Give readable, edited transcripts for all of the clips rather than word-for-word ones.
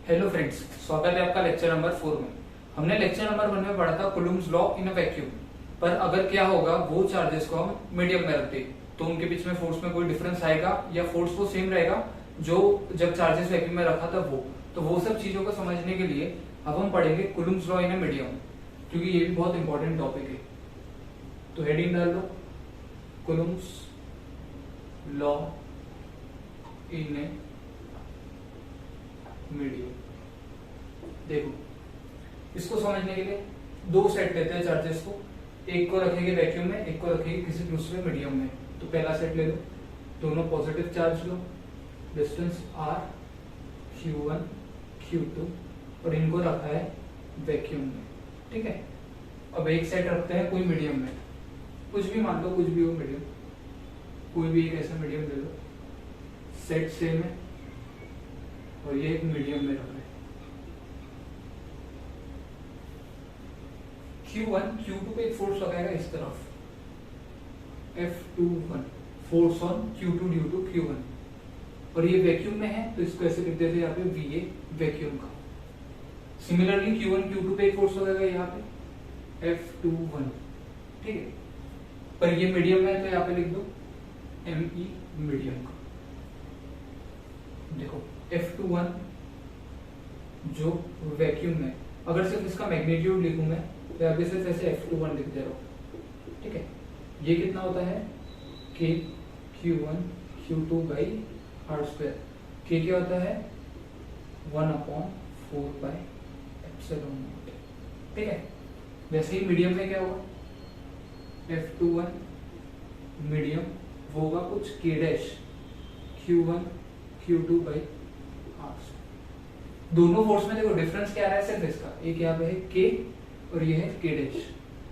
Hello friends, स्वागत है आपका लेक्चर नंबर 4 में। हमने लेक्चर नंबर 1 में पढ़ा था कुलम्ब्स लॉ इन अ वैक्यूम। पर अगर क्या होगा, वो चार्जेस को हम मीडियम में रखते तो उनके बीच में फोर्स में कोई डिफरेंस आएगा या फोर्स वो सेम रहेगा जो जब चार्जेस वैक्यूम में रखा था वो सब चीजों को समझने के लिए अब हम पढ़ेंगे कुलम्ब्स लॉ इन अ मीडियम, क्योंकि ये भी बहुत इंपॉर्टेंट टॉपिक है। तो हेडिंग डाल लो, कुलम्ब्स लॉ इन ए मीडियम। देखो, इसको समझने के लिए दो सेट लेते हैं चार्जेस को, एक को रखेंगे वैक्यूम में, एक को रखेंगे किसी दूसरे मीडियम में। तो पहला सेट ले लो, दोनों पॉजिटिव चार्ज लो, डिस्टेंस r, q1 q2, और इनको रखा है वैक्यूम में। ठीक है, अब एक सेट रखते हैं कोई मीडियम में, कुछ भी मान लो, कुछ भी हो मीडियम, कोई भी एक ऐसा मीडियम ले लो, सेट सेम है और ये एक मीडियम में रख रहे हैं। Q1 Q2 पे एक फोर्स लगाएगा इस तरफ, F21 force on Q2 due to Q1, और ये वैक्यूम में है तो इसको ऐसे लिख देते हैं यहाँ पे VA वैक्यूम का। सिमिलरली Q1 Q2 पे एक फोर्स लगाएगा यहाँ पे F21, ठीक है, पर ये मीडियम में है तो यहाँ पे लिख दो ME मीडियम का। देखो F21 जो वैक्यूम में, अगर सिर्फ इसका मैग्नीट्यूड लिखूं मैं तो यहाँ पे सिर्फ ऐसे F21 लिख दे रहा हूं। ठीक है, ये कितना होता है K Q1 Q2 by r square. K क्या होता है 1/4 पाई एप्सिलॉन नॉट। ठीक है, वैसे ही मीडियम में क्या होगा, F21 मीडियम वो होगा कुछ K dash Q1 Q2 by r। दोनों फोर्स में देखो डिफरेंस क्या आ रहा है, सिर्फ इसका, एक यहाँ पे है K और ये है K डैश।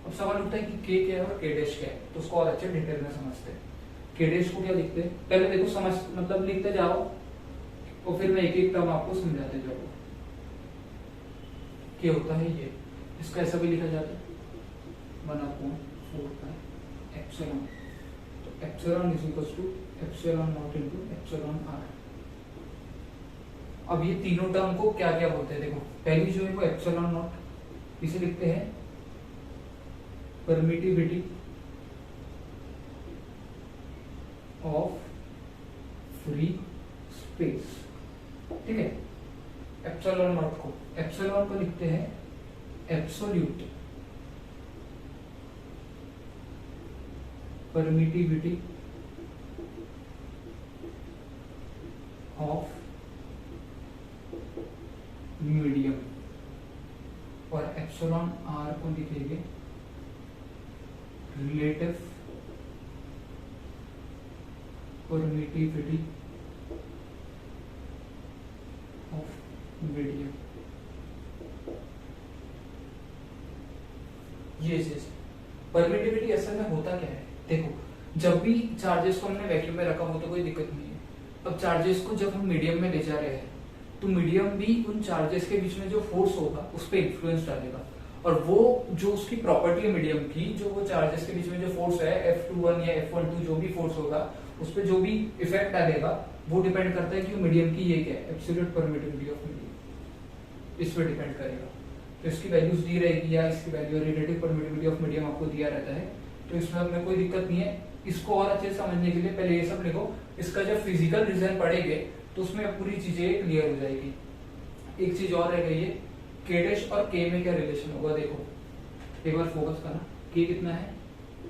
अब सवाल उठता है कि K क्या है और K डैश क्या है, तो उसको और अच्छे डिटेल में समझते हैं। K डैश को क्या लिखते हैं, पहले देखो समझ, मतलब लिखते जाओ और फिर मैं एक एक टर्म आपको समझाते जाऊंगा। K होता है ये, इसका ऐसा भी लिखा जाता है 1/4 पाई एप्सिलॉन। तो epsilon is equals to epsilon not into epsilon r। अब ये तीनों टर्म को क्या क्या बोलते हैं, देखो पहली जो है वो एप्सिलॉन नॉट, इसे लिखते हैं परमिटिविटी ऑफ फ्री स्पेस। ठीक है, एप्सिलॉन नॉट को, एप्सिलॉन को लिखते हैं एब्सोल्यूट परमिटिविटी ऑफ मीडियम, और एप्सिलॉन r को लिखेंगे रिलेटिव परमिटिविटी ऑफ मीडियम। ये चीज परमिटिविटी असल में होता क्या है, देखो जब भी चार्जेस को हमने वैक्यूम में रखा हो तो कोई दिक्कत नहीं है। अब चार्जेस को जब हम मीडियम में ले जा रहे हैं तो मीडियम भी उन चार्जेस के बीच में जो फोर्स होगा उस पर इन्फ्लुएंस डालेगा, और वो जो उसकी प्रॉपर्टी है मीडियम की, जो वो चार्जेस के बीच में जो फोर्स है F21 या F12 जो भी फोर्स होगा उस पर जो भी इफेक्ट डालेगा वो डिपेंड करता है कि मीडियम की ये क्या है, एब्सोल्यूट परमिटिविटी ऑफ मीडियम, इस पर डिपेंड करेगा। तो इसकी वैल्यूज दी रहेगी या इसकी value relative permittivity of medium आपको दिया रहता है, तो इसमें हमें कोई दिक्कत नहीं है। इसको और अच्छे से समझने के लिए पहले ये सब लिखो, इसका जब फिजिकल रीजन पढ़ेंगे तो उसमें पूरी चीजें क्लियर हो जाएगी। एक चीज और रह गई है, K डैश और K में क्या रिलेशन होगा, देखो एक बार फोकस करना, K कितना है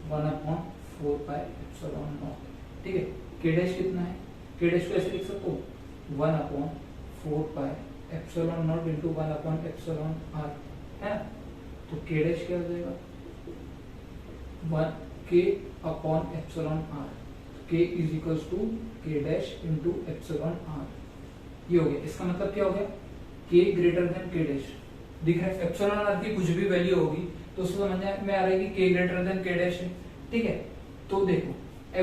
1/4 पाई एप्सिलॉन नॉट। ठीक है, K डैश कितना है, K डैश को ऐसे लिख सकते हो 1/4 pi epsilon not into 1 epsilon r है। तो K डैश क्या हो जाएगा 1K upon epsilon r, K is equals to K dash into epsilon r। ये हो गया, इसका मतलब क्या हो गया, K greater than K dash. दिख रहा है एप्सिलॉन r की कुछ भी वैल्यू होगी तो उसको समझ में आ रहा है कि K greater than K dash है। ठीक है, तो देखो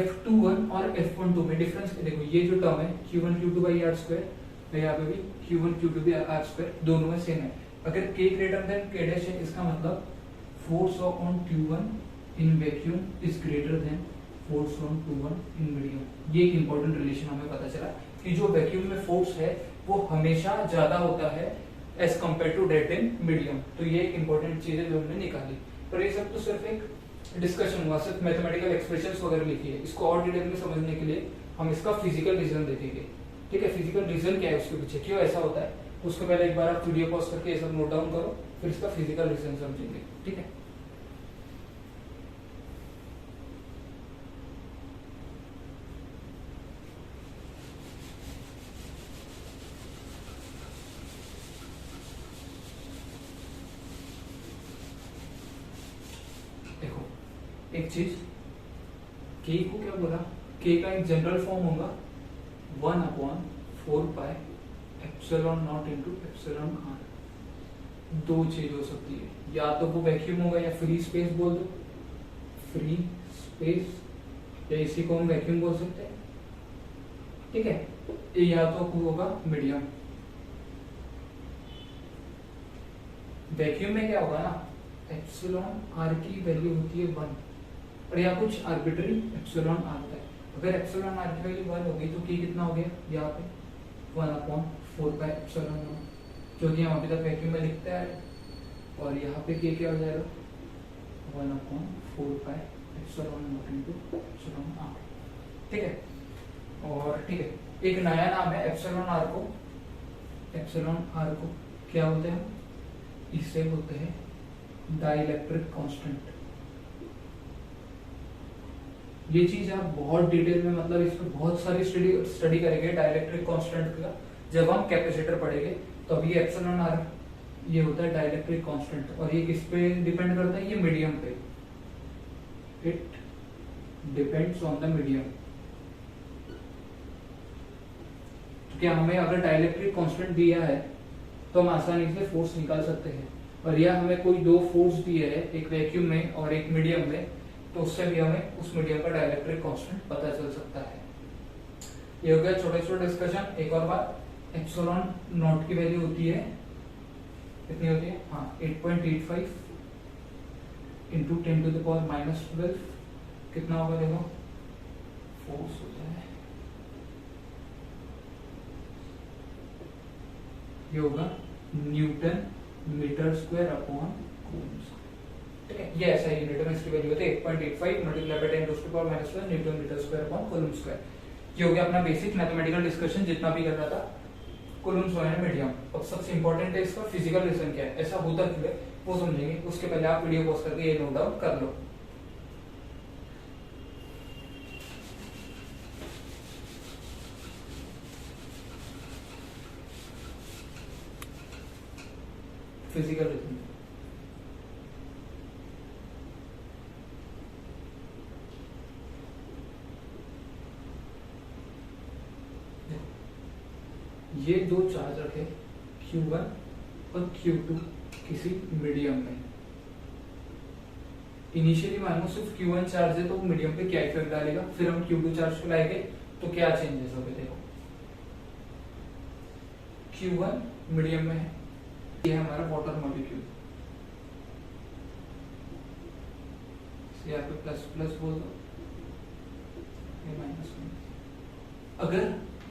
F21 और F12 में डिफरेंस देखो, ये जो टर्म है Q1 Q2 by r square, तो यहाँ पे भी Q1 Q2 by r square, दोनों में सेम है। अगर K greater than K dash है, इसका मतलब force on Q1 in vacuum is greater than force on Q1 in medium. ये एक इंपॉर्टेंट रिलेशन हमें पता चला। कि जो वैक्यूम में फोर्स है वो हमेशा ज्यादा होता है as compare to that in medium. तो ये एक इंपॉर्टेंट चीज है जो हमने निकाली। पर ये सब तो सिर्फ एक डिस्कशन हुआ, सिर्फ मैथमेटिकल एक्सप्रेशंस वगैरह लिखी है। इसको और डिटेल में समझने के लिए हम इसका फिजिकल रीजन देखेंगे। ठीक है, फिजिकल रीजन क्या है उसके पीछे, क्यों ऐसा होता है, तो उसके पहले एक बार आप वीडियो पॉज करके ये सब नोट डाउन करो, फिर इसका फिजिकल रीजन समझेंगे। ठीक है, देखो एक चीज, के को क्या बोला, के का एक जनरल फॉर्म होगा 1/4 epsilon naught into epsilon R. दो चीज हो सकती है, या तो वो वैक्यूम होगा या फ्री स्पेस बोल दो, फ्री स्पेस, या इसी को हम वैक्यूम बोल सकते हैं। ठीक है, ये या तो होगा मीडियम। वैक्यूम में क्या होगा ना, एप्सिलॉन आर की वैल्यू होती है 1 और या कुछ आर्बिट्री एप्सिलॉन आर है। अगर एप्सिलॉन आर की वैल्यू 1 होगी तो की कितना हो गया यहाँ पे 1/4 एप्सिलॉन नॉट, जो कि हम अभी तक वैक्यूम में लिखते हैं। और यहाँ पे के क्या हो जाएगा 1/4 epsilon not into epsilon R. ठीक है, और ठीक है, एक नया नाम है एप्सिलॉन आर को, एप्सिलॉन आर को क्या बोलते हैं, इसे बोलते हैं डाइलेक्ट्रिक कांस्टेंट। ये चीज आप बहुत डिटेल में, मतलब इस पर बहुत सारी स्टडी करेंगे डाइलेक्ट्रिक कांस्टेंट का, जब हम कैपेसिटर पढ़ेंगे। तो अभी एप्सिलॉन आर ये होता है डाइलेक्ट्रिक कांस्टेंट, और ये किस पे डिपेंड करता है, ये मीडियम पे, it depends on the medium. तो क्या हमें अगर डाइलेक्ट्रिक कांस्टेंट दिया है तो हम आसानी से फोर्स निकाल सकते हैं, और यह हमें कोई दो फोर्स दिए है, एक वैक्यूम में और एक मीडियम में, तो उससे भी हमें उस मीडियम का डाइलेक्ट्रिक कांस्टेंट पता चल सकता है। ये हो गया छोटा छोटा डिस्कशन। एक और बात, एप्सिलॉन नॉट की वैल्यू होती है कितनी होती है, हाँ 8.85 इंटू 10⁻⁻12 कितना होगा, देखो फोर्स होता है, ये होगा newton metre square upon coulomb. ठीक है, ये ऐसा यूनिट में इसकी वैल्यू होती है 8.85 multiply by 10⁻⁻12 newton metre square upon coulomb square. ये हो गया अपना बेसिक मैथमेटिकल डिस्कशन, जितना भी कर रहा था कूलम्ब स्क्वायर है मीडियम। अब सबसे इंपॉर्टेंट है इसका फिजिकल रीजन क्या है, ऐसा होता क्यों है वो समझेंगे। उसके पहले आप वीडियो पॉज करके ये नोट डाउन कर लो। फिजिकल रीजन, ये दो चार्ज रखे Q1 और Q2 किसी मीडियम में। इनिशियली मान लो सिर्फ Q1 चार्ज है तो मीडियम पे क्या इफेक्ट डालेगा, फिर हम Q2 चार्ज को लाएंगे तो क्या चेंजेस होंगे। देखो Q1 मीडियम में है, ये है हमारा वाटर मॉलिक्यूल, यहाँ पे प्लस प्लस बोल दो, ये माइनस। अगर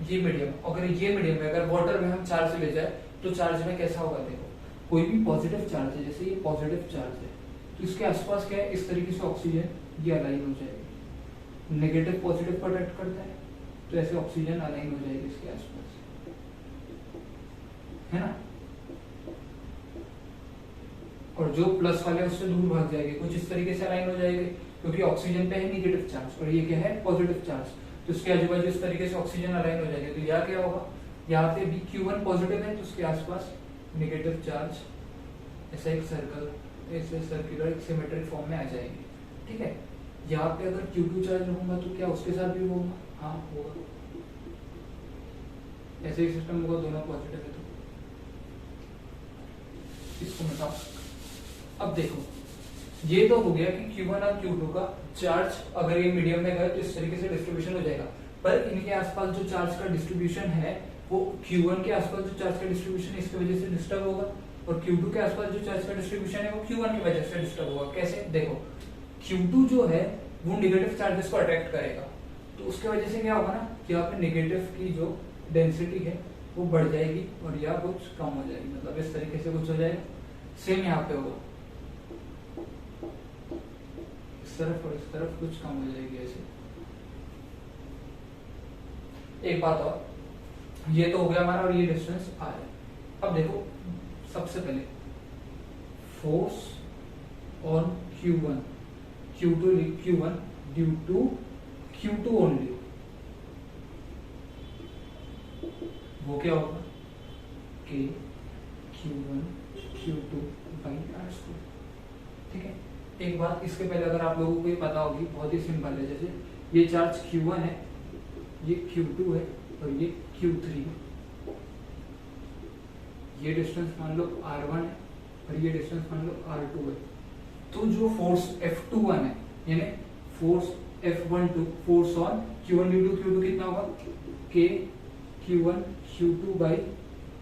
ये मीडियम, अगर ये मीडियम में अगर वाटर में हम चार्ज ले जाए तो चार्ज में कैसा होगा, देखो कोई भी पॉजिटिव चार्ज है, जैसे ये पॉजिटिव चार्ज है तो इसके आसपास क्या है, इस तरीके से ऑक्सीजन ये अलाइन हो जाएगी। नेगेटिव पॉजिटिव को अट्रैक्ट करता है तो ऐसे ऑक्सीजन अलाइन हो जाएगी इसके आसपास, है ना। और जो प्लस वाले उससे दूर भाग जाएंगे, कुछ इस तरीके से अलाइन हो जाएंगे, क्योंकि ऑक्सीजन पे है नेगेटिव चार्ज और ये क्या है पॉजिटिव चार्ज, तो उसके आजू बाजू इस तरीके से ऑक्सीजन अलाइन हो जाएंगे। तो यहाँ क्या होगा, यहाँ पे भी Q1 पॉजिटिव है तो उसके आसपास नेगेटिव चार्ज, ऐसा एक सर्कल, ऐसे सर्कुलर सिमेट्रिक फॉर्म में आ जाएगी। ठीक है, यहाँ पे अगर Q2 चार्ज रखूंगा तो क्या उसके साथ भी होगा, हाँ होगा, ऐसे ही सिस्टम होगा, दोनों पॉजिटिव है तो इसको मिटाओ। अब देखो ये तो हो गया कि Q1 और Q2 का चार्ज अगर ये मीडियम में गए तो इस तरीके से डिस्ट्रीब्यूशन हो जाएगा, पर इनके आसपास जो चार्ज का डिस्ट्रीब्यूशन है वो Q1 के आसपास जो चार्ज का डिस्ट्रीब्यूशन है इसकी वजह से डिस्टर्ब होगा, और Q2 के आसपास जो चार्ज का डिस्ट्रीब्यूशन है वो Q1 की वजह से डिस्टर्ब होगा। कैसे, देखो Q2 जो है वो नेगेटिव चार्जेस को अट्रैक्ट करेगा, तो उसके वजह से क्या होगा ना कि यहाँ पे नेगेटिव की जो डेंसिटी है वो बढ़ जाएगी और या कुछ कम हो जाएगी, मतलब इस तरीके से कुछ हो जाएगा। सेम यहाँ पे होगा, इस तरफ और इस तरफ कुछ कम हो जाएगी ऐसे। एक बात और, ये तो हो गया हमारा और ये डिस्टेंस आ है। अब देखो सबसे पहले force on Q1 due to Q2 only, वो क्या होगा K Q1 Q2 by are square. ठीक है, एक बात इसके पहले अगर आप लोगों को ये पता होगी, बहुत ही सिंपल है, जैसे ये चार्ज Q1 है, ये Q2 है और ये Q3 है। ये डिस्टेंस मान लो R1 है और ये डिस्टेंस मान लो R2 है। तो जो फोर्स F21 है, यानी force F12 force on Q1 due to Q2 कितना होगा K Q1 Q2 by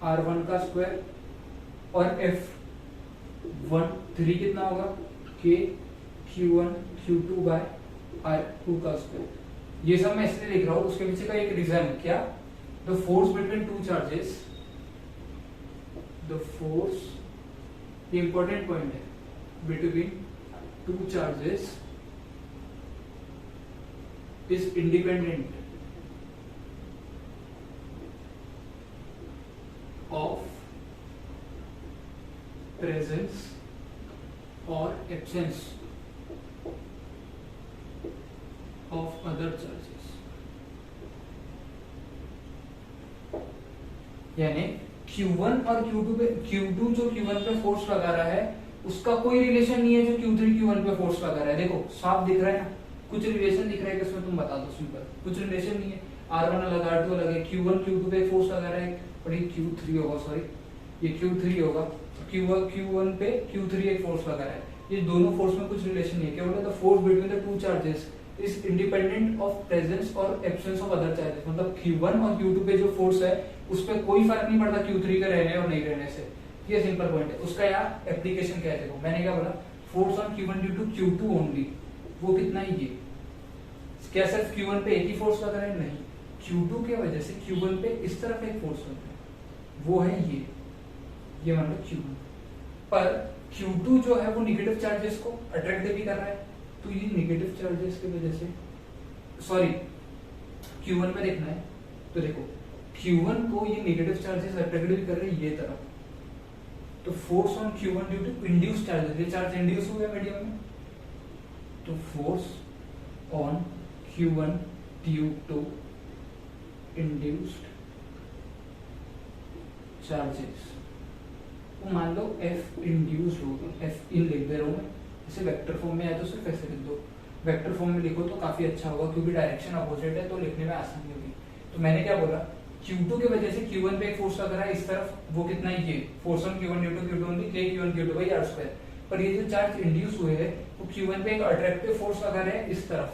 R1 का स्क्वायर, और F13 कितना होगा K Q1 Q2 by R2 का स्क्वायर। ये सब मैं इसलिए लिख रहा हूं, उसके पीछे का एक रीजन है क्या, the force between two charges, the force, important point है, between two charges is independent of presence और एब्सेंस ऑफ अदर चार्जेस। यानी Q1 और Q2 पे, Q2 जो Q1 पे फोर्स लगा रहा है उसका कोई रिलेशन नहीं है जो Q3 Q1 पे फोर्स लगा रहा है। देखो साफ दिख रहा है ना, कुछ रिलेशन दिख रहा है कि उसमें, तुम बता दो सिंपल, कुछ रिलेशन नहीं है। R1 अलग R2 अलग है, Q1 Q2 पे फोर्स लगा रहा है और ये Q3 होगा, सॉरी ये Q3 होगा, Q1 पे Q3 एक फोर्स लगा रहा है। ये दोनों फोर्स में कुछ रिलेशन नहीं है, केवल the force between the two charges is independent of presence और एब्सेंस ऑफ अदर चार्जेस। मतलब Q1 और Q2 पे जो फोर्स है उस पर कोई फर्क नहीं पड़ता Q3 का रहने और नहीं रहने से। ये सिंपल पॉइंट है। उसका यार एप्लीकेशन क्या है, देखो मैंने क्या बोला, force on Q1 due to Q2 only, वो कितना ही ये, क्या सिर्फ Q1 पे एक ही फोर्स लगा रहा है, नहीं, Q2 के वजह से Q1 पे इस तरफ एक फोर्स लग रहा है, वो है ये मान लो Q1, पर Q2 जो है वो निगेटिव चार्जेस को अट्रैक्ट भी कर रहा है, तो ये निगेटिव चार्जेस की वजह से, सॉरी Q1 में देखना है तो देखो Q1 को ये नेगेटिव चार्जेस अट्रैक्ट भी कर रहे हैं ये तरफ, तो force on Q1 due to induce charges, ये चार्ज इंड्यूस हुए मीडियम में, तो force on Q1 due to induced charges वो मान लो F इंड्यूस्ड होगा, F इन लिख दे रहा हूं मैं, इसे वेक्टर फॉर्म में है तो सिर्फ ऐसे लिख दो, वेक्टर फॉर्म में लिखो तो काफी अच्छा होगा क्योंकि डायरेक्शन अपोजिट है तो लिखने में आसानी होगी। तो मैंने क्या बोला, Q2 की वजह से Q1 पे एक फोर्स लग रहा है इस तरफ, वो कितना ही ये force on Q1 due to Q2 only K Q1 Q2 by R square, पर ये जो चार्ज इंड्यूस हुए हैं वो Q1 पे एक अट्रैक्टिव फोर्स लगा रहे हैं इस तरफ,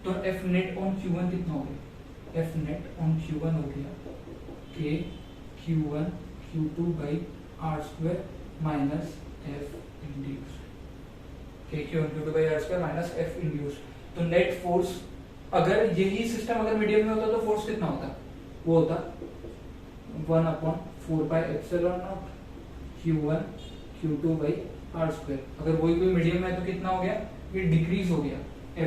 तो F नेट ऑन Q1 कितना हो गया, F नेट ऑन Q1 हो गया K Q1 Q2 by R square minus F induce, K Q1 Q2 by R square minus F induce. तो नेट फोर्स, अगर यही सिस्टम अगर मीडियम में होता तो फोर्स कितना होता, वो होता 1/4 pi epsilon not Q1 Q2 by R square. अगर वही कोई मीडियम है तो कितना हो गया, ये डिक्रीज हो गया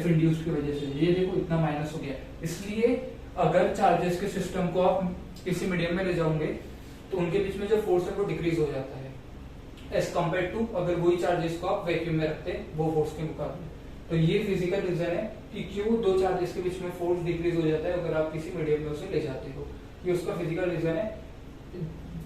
F इंड्यूस्ड की वजह से, ये देखो इतना माइनस हो गया। इसलिए अगर चार्जेस के सिस्टम को आप किसी मीडियम में ले जाओगे तो उनके बीच में जो फोर्स है वो डिक्रीज हो जाता है एज कम्पेयर टू अगर वही चार्जेस को आप वैक्यूम में रखते वो फोर्स के मुकाबले। तो ये फिजिकल रीजन है कि क्यों दो चार्जेस के बीच में फोर्स डिक्रीज हो जाता है अगर आप किसी मीडियम में उसे ले जाते हो, ये उसका फिजिकल रीजन है।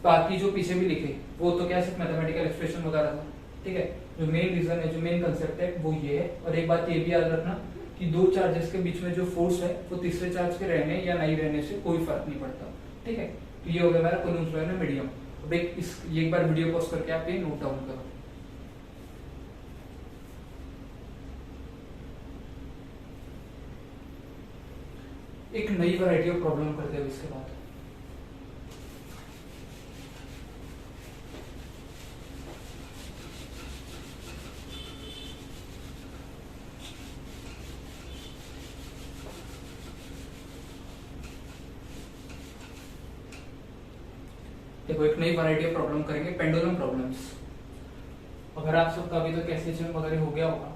बाकी जो पीछे भी लिखे वो तो क्या सिर्फ मैथमेटिकल एक्सप्रेशन वगैरह था, ठीक है। जो मेन रीजन है, जो मेन कंसेप्ट है वो ये है। और एक बात ये भी याद रखना कि दो चार्जेस के बीच में जो फोर्स है वो तीसरे चार्ज के रहने या नहीं रहने से कोई फर्क नहीं पड़ता, ठीक है। तो ये हो गया हमारा कूलम्ब्स लॉ में मीडियम। अब एक बार वीडियो पॉज करके आप ये नोट डाउन करो। एक नई वैरायटी ऑफ प्रॉब्लम करते हैं इसके बाद। देखो एक नई वैरायटी ऑफ प्रॉब्लम करेंगे, पेंडुलम प्रॉब्लम्स। अगर आप सबका अभी तक एसएचएम वगैरह हो गया होगा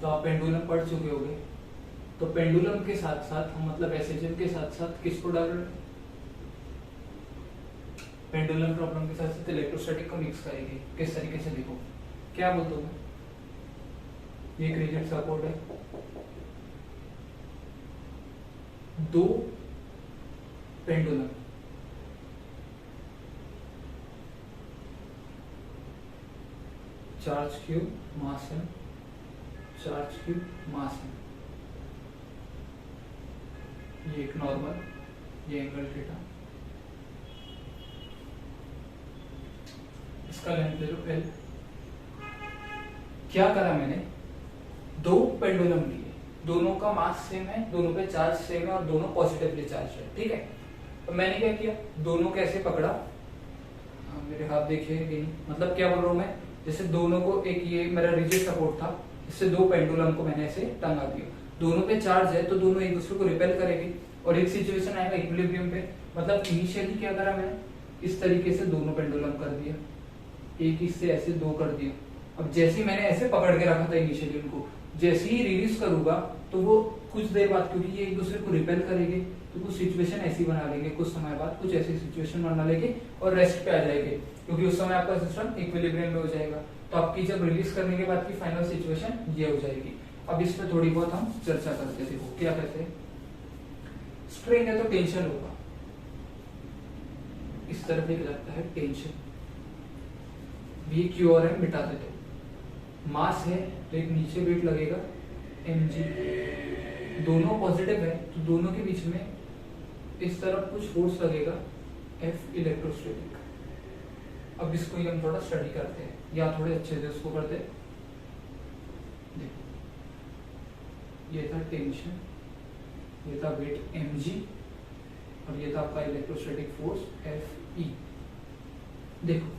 तो आप पेंडुलम पढ़ चुके होंगे। तो पेंडुलम के साथ साथ हम मतलब एसएचएम के साथ साथ किसको डाल रहे हैं, पेंडुलम प्रॉब्लम के साथ साथ इलेक्ट्रोस्टैटिक को मिक्स करेंगे। किस तरीके से देखो, क्या बोलते हो, ये एक रिजिड सपोर्ट है, दो पेंडुलम, चार्ज क्यू मास है, चार्ज क्यू मास है, ये एक नॉर्मल, ये एंगल थीटा, इसका लेंथ ले लो L। क्या करा मैंने, दो पेंडुलम लिए, दोनों का मास सेम है, दोनों पे चार्ज सेम है और दोनों पॉजिटिवली चार्ज है, ठीक है। तो मैंने क्या किया, दोनों कैसे पकड़ा, मेरे हाथ देखिए, मतलब क्या बोल रहा हूं मैं, जैसे दोनों को एक ये मेरा रिजिड सपोर्ट था, इससे दो पेंडुलम को मैंने ऐसे टंगा दिया, दोनों पे चार्ज है तो दोनों एक दूसरे को रिपेल करेंगे और एक सिचुएशन आएगा इक्विलिब्रियम पे। मतलब इनिशियली क्या करा मैंने, इस तरीके से दोनों पेंडुलम कर दिया, एक इससे ऐसे दो कर दिया। अब जैसे ही मैंने ऐसे पकड़ के रखा था इनिशियली उनको, जैसे ही रिलीज करूंगा तो वो कुछ देर बाद, क्योंकि ये एक दूसरे को रिपेल करेंगे, तो कुछ सिचुएशन ऐसी बना लेंगे, कुछ समय बाद कुछ ऐसी सिचुएशन बना लेंगे और रेस्ट पे आ जाएंगे, क्योंकि उस समय आपका सिस्टम इक्विलिब्रियम में हो जाएगा। तो आपकी जब रिलीज करने के बाद की फाइनल सिचुएशन ये हो जाएगी। अब इस पे थोड़ी बहुत हम चर्चा करते थे, वो क्या कहते हैं, स्ट्रेन है तो टेंशन होगा, इस तरफ एक लगता है टेंशन, भी क्यू और एम मिटा देते हो, मास है तो एक नीचे वेट लगेगा mg, दोनों पॉजिटिव है तो दोनों के बीच में इस तरफ कुछ फोर्स लगेगा F इलेक्ट्रोस्टैटिक। अब इसको ही हम थोड़ा स्टडी करते हैं, या थोड़े अच्छे से उसको करते हैं। देखो ये था टेंशन, ये था वेट mg और ये था आपका इलेक्ट्रोस्टैटिक फोर्स Fe। देखो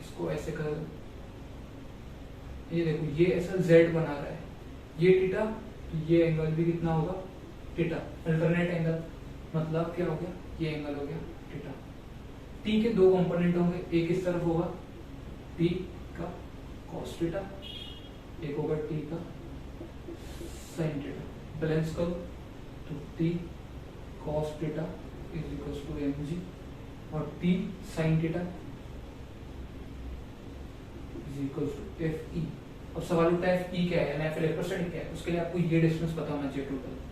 इसको ऐसे कर, ये देखो ये ऐसा Z बना रहा है, ये थीटा, ये एंगल भी कितना होगा थीटा, अल्टरनेट एंगल, मतलब क्या हो गया, ये एंगल हो गया थीटा। T के दो कंपोनेंट होंगे, एक इस तरफ होगा T का cos थीटा, एक होगा T का sin थीटा। बैलेंस करो तो T cos theta is equal to mg और T sin theta is equal to Fe। अब सवाल उठता है Fe क्या है, F इलेक्ट्रोस्टैटिक क्या है, उसके लिए आपको ये डिस्टेंस पता होना चाहिए टोटल।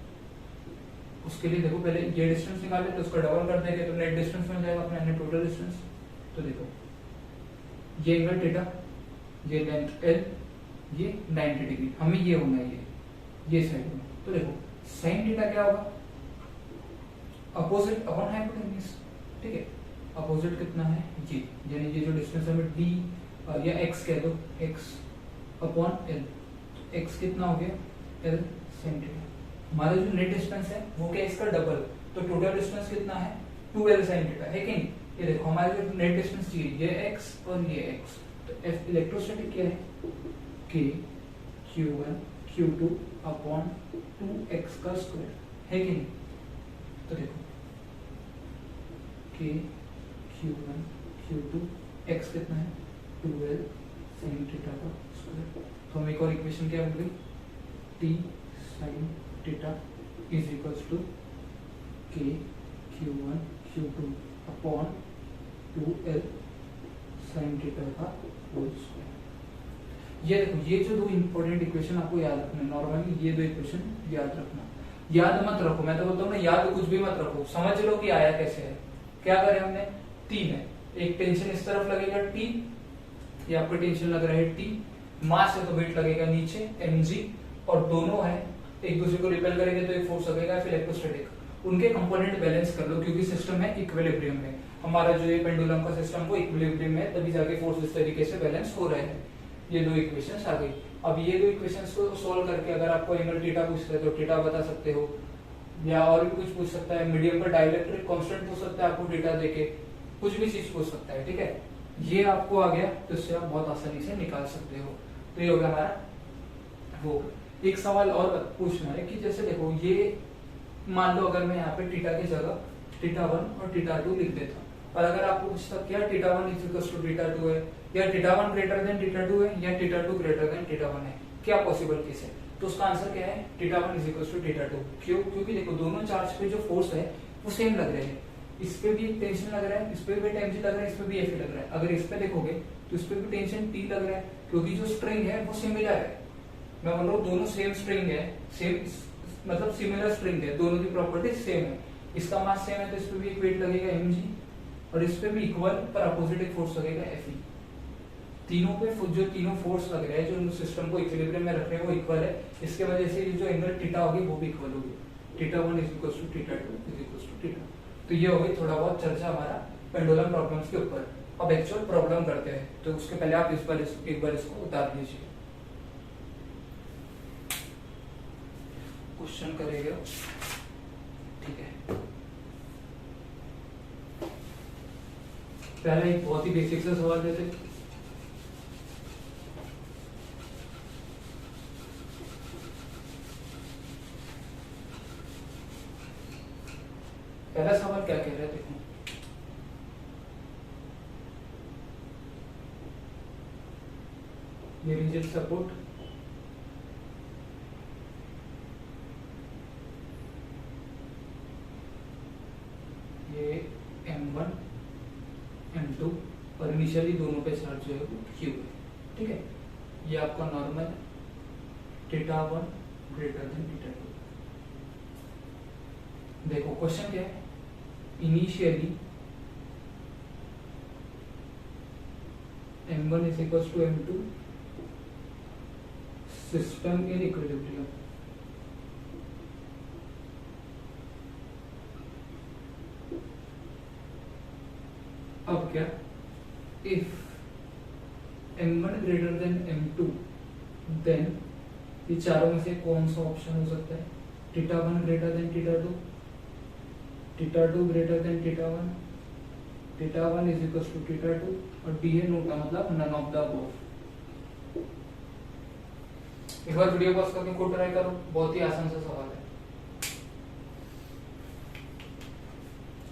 उसके लिए देखो पहले ये डिस्टेंस निकाले तो उसको डबल कर देंगे तो नेट डिस्टेंस मिल जाएगा अपना, नेट टोटल डिस्टेंस। तो देखो ये एंगल थीटा, ये लेंथ L, ये 90 डिग्री, हमें ये होना है ये साइड में। तो देखो sin थीटा क्या होगा, अपोजिट अपॉन हाइपोटेन्यूज, ठीक है। अपोजिट कितना है ये, यानी ये जो डिस्टेंस है d या x कह दो, x अपॉन L, x कितना हो गया L sin थीटा। हमारा जो नेट डिस्टेंस है वो क्या है, इसका डबल, तो टोटल डिस्टेंस कितना है 2L sin थीटा है कि नहीं। ये देखो हमारे जो नेट डिस्टेंस चाहिए ये x और ये x, तो F इलेक्ट्रोस्टैटिक क्या है K Q1 Q2 upon 2x का स्क्वायर है कि नहीं। तो देखो K Q1 Q2 x कितना है 2L sin थीटा का स्क्वायर। तो हम एक और इक्वेशन क्या बन गई, T sin theta is equals to K Q1 Q2 upon 2L sin theta का होल स्क्वायर। ये देखो ये जो दो इंपॉर्टेंट इक्वेशन आपको याद रखना, नॉर्मली ये दो इक्वेशन याद रखना, याद मत रखो, मैं तो बोलता हूँ ना याद कुछ भी मत रखो, समझ लो कि आया कैसे है। क्या करें हमने, तीन है, एक टेंशन इस तरफ लगेगा T, ये आपका टेंशन लग रहा है T, मास है तो वेट लगेगा नीचे mg, और दोनों है एक दूसरे को रिपेल करेंगे तो एक फोर्स लगेगा इलेक्ट्रोस्टैटिक। उनके कंपोनेंट बैलेंस कर लो क्योंकि सिस्टम है इक्विलिब्रियम में, हमारा जो ये पेंडुलम का सिस्टम वो इक्विलिब्रियम में, तभी जाके फोर्स इस तरीके से बैलेंस हो रहे हैं। ये दो इक्वेशंस आ गई। अब ये दो इक्वेशंस को सोल्व करके अगर आपको एंगल थीटा पूछते हैं तो थीटा बता सकते हो, या और भी कुछ पूछ सकता है, मीडियम का डाइलेक्ट्रिक कांस्टेंट पूछ सकता है आपको थीटा देके, कुछ भी चीज पूछ सकता है, ठीक है। ये आपको आ गया तो इससे आप बहुत आसानी से निकाल सकते हो। तो ये हो गया हमारा वो। एक सवाल और पूछना है कि जैसे देखो ये मान लो अगर मैं यहाँ पे थीटा की जगह थीटा 1 और थीटा 2 लिख देता, और अगर आपको पूछता क्या theta 1 is equal to theta 2 है, या थीटा 1 ग्रेटर देन थीटा 2 है, या थीटा 2 ग्रेटर देन थीटा 1 है, क्या पॉसिबल केस है, तो उसका आंसर क्या है, theta 1 is equal to theta 2। क्यों? क्योंकि देखो दोनों चार्ज पे जो फोर्स है वो सेम लग रहे हैं, इस पे भी टेंशन लग रहा है, इस पे भी टेंशन लग रहा है, इस पे भी F लग रहा है। अगर इस पे देखोगे तो इस पे भी टेंशन T लग रहा है, क्योंकि जो स्ट्रिंग है वो सिमिलर है। मैं बोल रहा हूँ दोनों सेम स्ट्रिंग है, सेम मतलब सिमिलर स्ट्रिंग है, दोनों की प्रॉपर्टी सेम है, इसका मास सेम है तो इस पे भी एक वेट लगेगा mg, और इस पे भी इक्वल पर अपोजिट एक फोर्स लगेगा Fe। तीनों पे जो तीनों फोर्स लग रहे हैं, जो सिस्टम को इक्विलिब्रियम में रख रहे हैं वो इक्वल है, इसके वजह से जो एंगल थीटा होगी वो भी इक्वल होगी, theta 1 is equal to theta 2 is equal to theta. तो ये हो गई थोड़ा बहुत चर्चा हमारा पेंडुलम प्रॉब्लम्स के ऊपर। अब एक्चुअल प्रॉब्लम करते हैं, तो उसके पहले आप एक बार इसको उतार लीजिए, क्वेश्चन करेगा, ठीक है। पहले एक बहुत ही बेसिक सा सवाल देते, पहला सवाल क्या कह रहा है देखो, ये रिजिड सपोर्ट, ये M1 M2 और इनिशियली दोनों पे चार्ज जो है वो Q है, ठीक है। ये आपका normal theta 1 greater than theta 2। देखो क्वेश्चन क्या है, initially M1 is equals to M2, system in equilibrium. अब क्या, if M1 greater than M2 then ये चारों में से कौन सा ऑप्शन हो सकता है, theta 1 greater than theta 2, theta 2 greater than theta 1, theta 1 is equal to theta 2, और डी है नो का मतलब नन ऑफ द अबव। एक बार वीडियो पॉज करके खुद ट्राई करो, बहुत ही आसान सा सवाल है।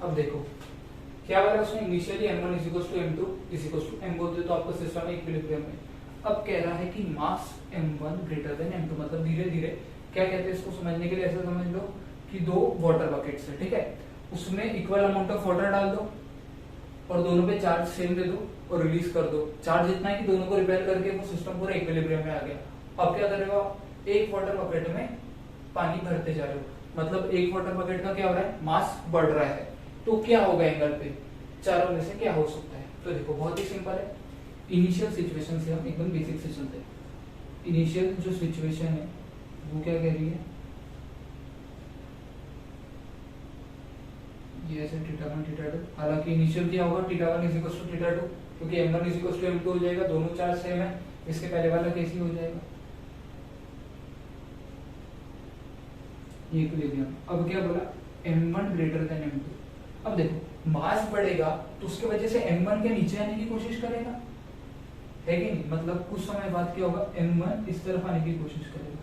अब देखो क्या बोला उसने, initially M1 is equal to M2 is equal to M बोलते तो आपका सिस्टम में इक्विलिब्रियम है। अब कह रहा है कि मास M1 ग्रेटर देन M2, मतलब धीरे धीरे क्या कहते हैं इसको समझने के लिए ऐसा समझ लो कि दो वाटर बकेट्स है, ठीक है, उसमें इक्वल अमाउंट ऑफ वाटर डाल दो और दोनों पे चार्ज सेम दे दो और रिलीज कर दो, चार्ज इतना है कि दोनों को रिपेल करके वो सिस्टम पूरा इक्विलिब्रियम में आ गया। अब क्या करेगा, एक वाटर बकेट में पानी भरते जा रहे हो, मतलब एक वाटर बकेट का क्या हो रहा है, मास बढ़ रहा है, तो क्या होगा एंगल पे, चारों में से क्या हो सकता है। तो देखो बहुत ही सिंपल है, इनिशियल सिचुएशन से हम एकदम बेसिक से चलते हैं। इनिशियल जो सिचुएशन है वो क्या कह रही है, ये ऐसे थीटा 1 थीटा 2, हालांकि इनिशियल क्या होगा, theta 1 is equal to theta 2, क्योंकि M1 is equal to M2 हो जाएगा, दोनों चार्ज सेम है, इसके पहले वाला केस ही हो जाएगा, ये इक्विलिब्रियम। अब क्या बोला, M1 ग्रेटर देन M2। अब देखो मास बढ़ेगा तो उसके वजह से M1 के नीचे आने की कोशिश करेगा, है कि नहीं, मतलब कुछ समय बाद क्या होगा, M1 इस तरफ आने की कोशिश करेगा।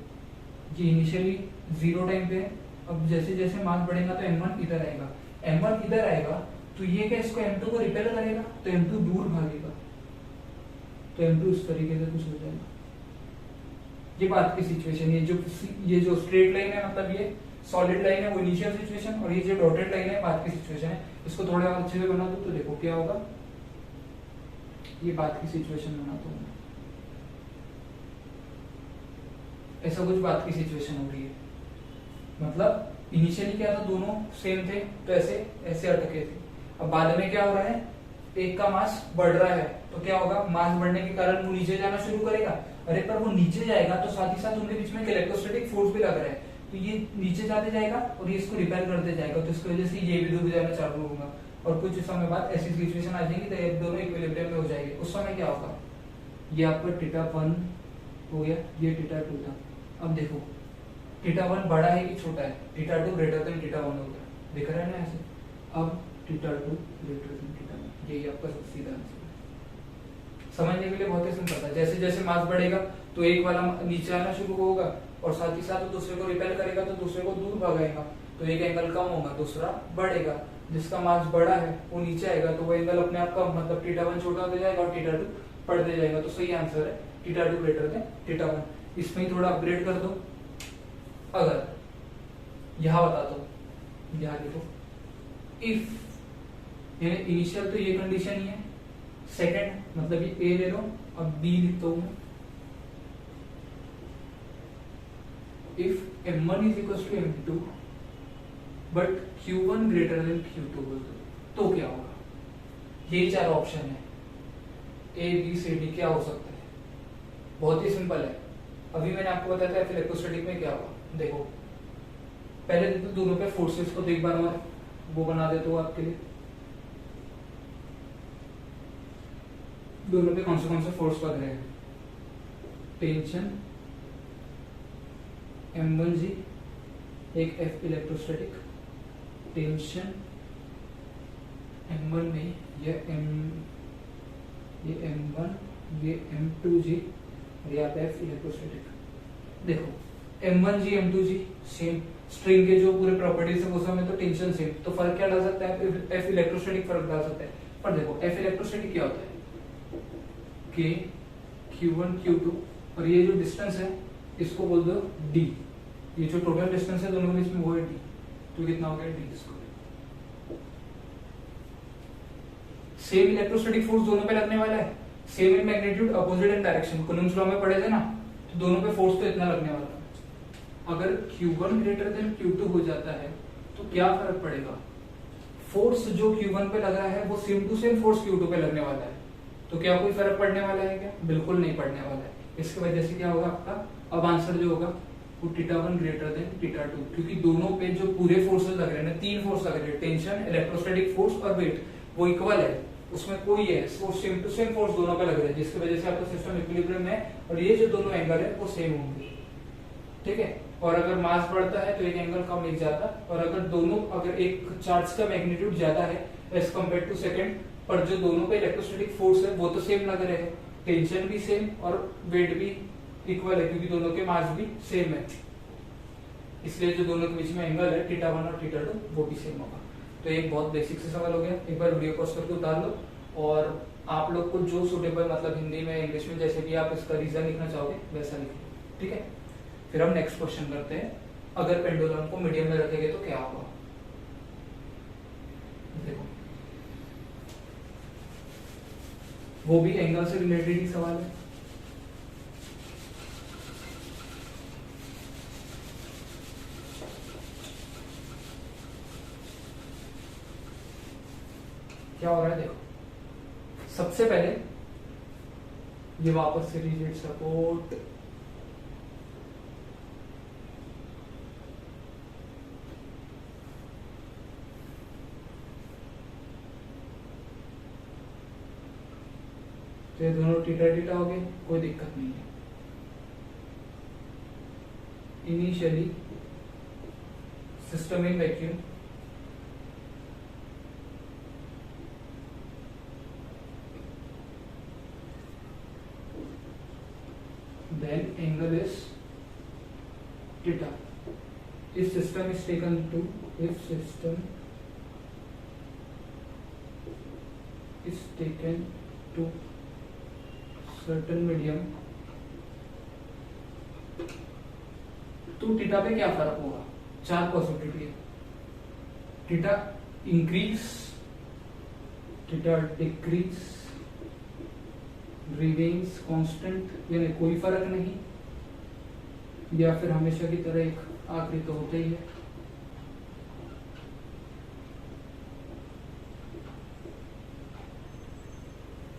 ये इनिशियली 0 टाइम पे है, अब जैसे जैसे मास बढ़ेगा तो M1 इधर आएगा, M1 इधर आएगा तो ये क्या इसको M2 को रिपेल करेगा, तो M2 दूर भागेगा, तो M2 इस तरीके से कुछ हो जाएगा। ये बात की सिचुएशन है, ये जो स्ट्रेट लाइन है, मतलब ये सॉलिड लाइन है वो इनिशियल सिचुएशन, और ये जो डॉटेड लाइन है बात की सिचुएशन है। इसको थोड़ा और अच्छे से बना दो तो देखो क्या होगा, ये बात की सिचुएशन बनाता हूं, ऐसा कुछ बात की सिचुएशन हो रही है, मतलब इनिशियली क्या था, दोनों सेम थे तो ऐसे ऐसे अटके थे, अब बाद में क्या हो रहा है, एक का मास बढ़ रहा है तो क्या होगा, मास बढ़ने के कारण वो नीचे जाना शुरू करेगा, अरे पर वो नीचे जाएगा तो साथ ही साथ उनके बीच में इलेक्ट्रोस्टैटिक फोर्स भी लग रहा है, तो ये नीचे जाते जाएगा और ये इसको रिपेल करते जाएगा, तो इसकी वजह से ये भी डूब जाना चालू होगा, और कुछ समय बाद ऐसी सिचुएशन आ जाएगी तो ये दोनों इक्विलिब्रियम में हो जाएंगे। उस समय क्या होगा, ये आपका थीटा 1 हो गया, ये थीटा 2 था। अब देखो थीटा 1 बड़ा है कि छोटा है, थीटा 2 ग्रेटर देन थीटा 1 हो गया, दिख रहा है ना ऐसे। अब थीटा 2 ग्रेटर देन थीटा 1, यही आपका सबसे सीधा आंसर है। समझने के लिए बहुत ही सिंपल था, जैसे जैसे मास बढ़ेगा तो एक वाला नीचे आना शुरू होगा और साथ ही साथ दूसरे को रिपेल करेगा तो दूसरे को दूर भगाएगा, तो एक एंगल कम होगा दूसरा बढ़ेगा, जिसका मास बड़ा है वो नीचे आएगा, तो वो एंगल अपने आप का मतलब θ1 छोटा होता जाएगा और θ2 बढ़ते जाएगा। तो सही आंसर है θ2 ग्रेटर देन θ1। इसमें ही थोड़ा अपग्रेड कर दो। अगर यहां बता दो, यहां देखो, इफ यानी इनिशियल तो ये कंडीशन ही है, सेकंड मतलब ये ए ले लो, अब बी लिखता हूं, if m1 is equals to m2 but q1 greater than q2 बोल दो, तो क्या होगा? ये चार ऑप्शन है, ए बी सी डी, क्या हो सकता है? बहुत ही सिंपल है। अभी मैंने आपको बताया था इलेक्ट्रोस्टैटिक में क्या होगा। देखो पहले तो दोनों पे फोर्सेस को एक बार और वो बना देता हूँ आपके लिए। दोनों पे कौन से फोर्स लग रहे हैं? टेंशन m1g, एक F इलेक्ट्रोस्टैटिक, टेंशन m1 में ये m1, ये m2g और यहाँ पे F इलेक्ट्रोस्टैटिक। देखो m1g m2g सेम, स्ट्रिंग के जो पूरे प्रॉपर्टीज है वो सब में तो टेंशन सेम, तो फर्क क्या डाल सकता है? F इलेक्ट्रोस्टैटिक फर्क डाल सकता है। पर देखो F इलेक्ट्रोस्टैटिक क्या होता है? K Q1 Q2 और ये जो डिस्टेंस है इसको बोल दो D, ये जो टोटल डिस्टेंस है दोनों के बीच में वो है D, तो कितना हो गया D square. Same electrostatic force दोनों पे लगने वाला है, same in magnitude, opposite in direction. Coulomb's law में पढ़े थे ना, तो दोनों पे फोर्स तो इतना लगने वाला है। अगर Q1 ग्रेटर देन Q2 हो जाता है तो क्या फर्क पड़ेगा? फोर्स जो Q1 पे लग रहा है वो same to same force Q2 पे लगने वाला है, तो क्या कोई फर्क पड़ने वाला है क्या? बिल्कुल नहीं पड़ने वाला है। इसकी वजह से क्या होगा आपका, अब आंसर जो होगा वो θ1 ग्रेटर देन θ2, क्योंकि दोनों पे जो पूरे फोर्सेस लग रहे हैं, तीन फोर्स लग रहे हैं, टेंशन, इलेक्ट्रोस्टैटिक फोर्स और वेट, वो इक्वल है, उसमें कोई है सेम टू सेम फोर्स दोनों पे लग रहे हैं, जिसकी वजह से आपका सिस्टम इक्विलिब्रियम में है और ये जो दोनों एंगल है वो सेम होंगे। ठीक है, और अगर मास बढ़ता है तो एक एंगल कम लिख जाता, और अगर एक चार्ज का मैग्नीट्यूड ज्यादा है एज कम्पेयर टू सेकंड, पर जो दोनों पे इलेक्ट्रोस्टैटिक फोर्स है वो तो सेम लग रहे हैं, टेंशन भी सेम और वेट भी इक्वल है, क्योंकि दोनों के मास भी सेम है, इसलिए जो दोनों के बीच में एंगल है θ1 और θ2 वो भी सेम होगा। तो एक बहुत बेसिक से सवाल हो गया, एक बार वीडियो पॉज करके उतार लो, और आप लोग को जो सुटेबल मतलब हिंदी में इंग्लिश में जैसे भी आप इसका रीजन लिखना चाहोगे वैसा लिख लो। ठीक है, फिर हम नेक्स्ट क्वेश्चन करते हैं, अगर पेंडुलम को मीडियम में रखेंगे तो क्या होगा? देखो वो भी एंगल से रिलेटेड ही सवाल है। क्या हो रहा है? देखो सबसे पहले ये वापस से रिजिड सपोर्ट, तो ये दोनों θ हो गए, कोई दिक्कत नहीं है। Initially system in vacuum, then angle is theta. If system is taken to certain medium, तो थीटा पे क्या फर्क होगा? चार पॉसिबिलिटी है, theta increase, theta decrease, remains constant यानी कोई फर्क नहीं, या फिर हमेशा की तरह एक आखिरी तो होता ही है।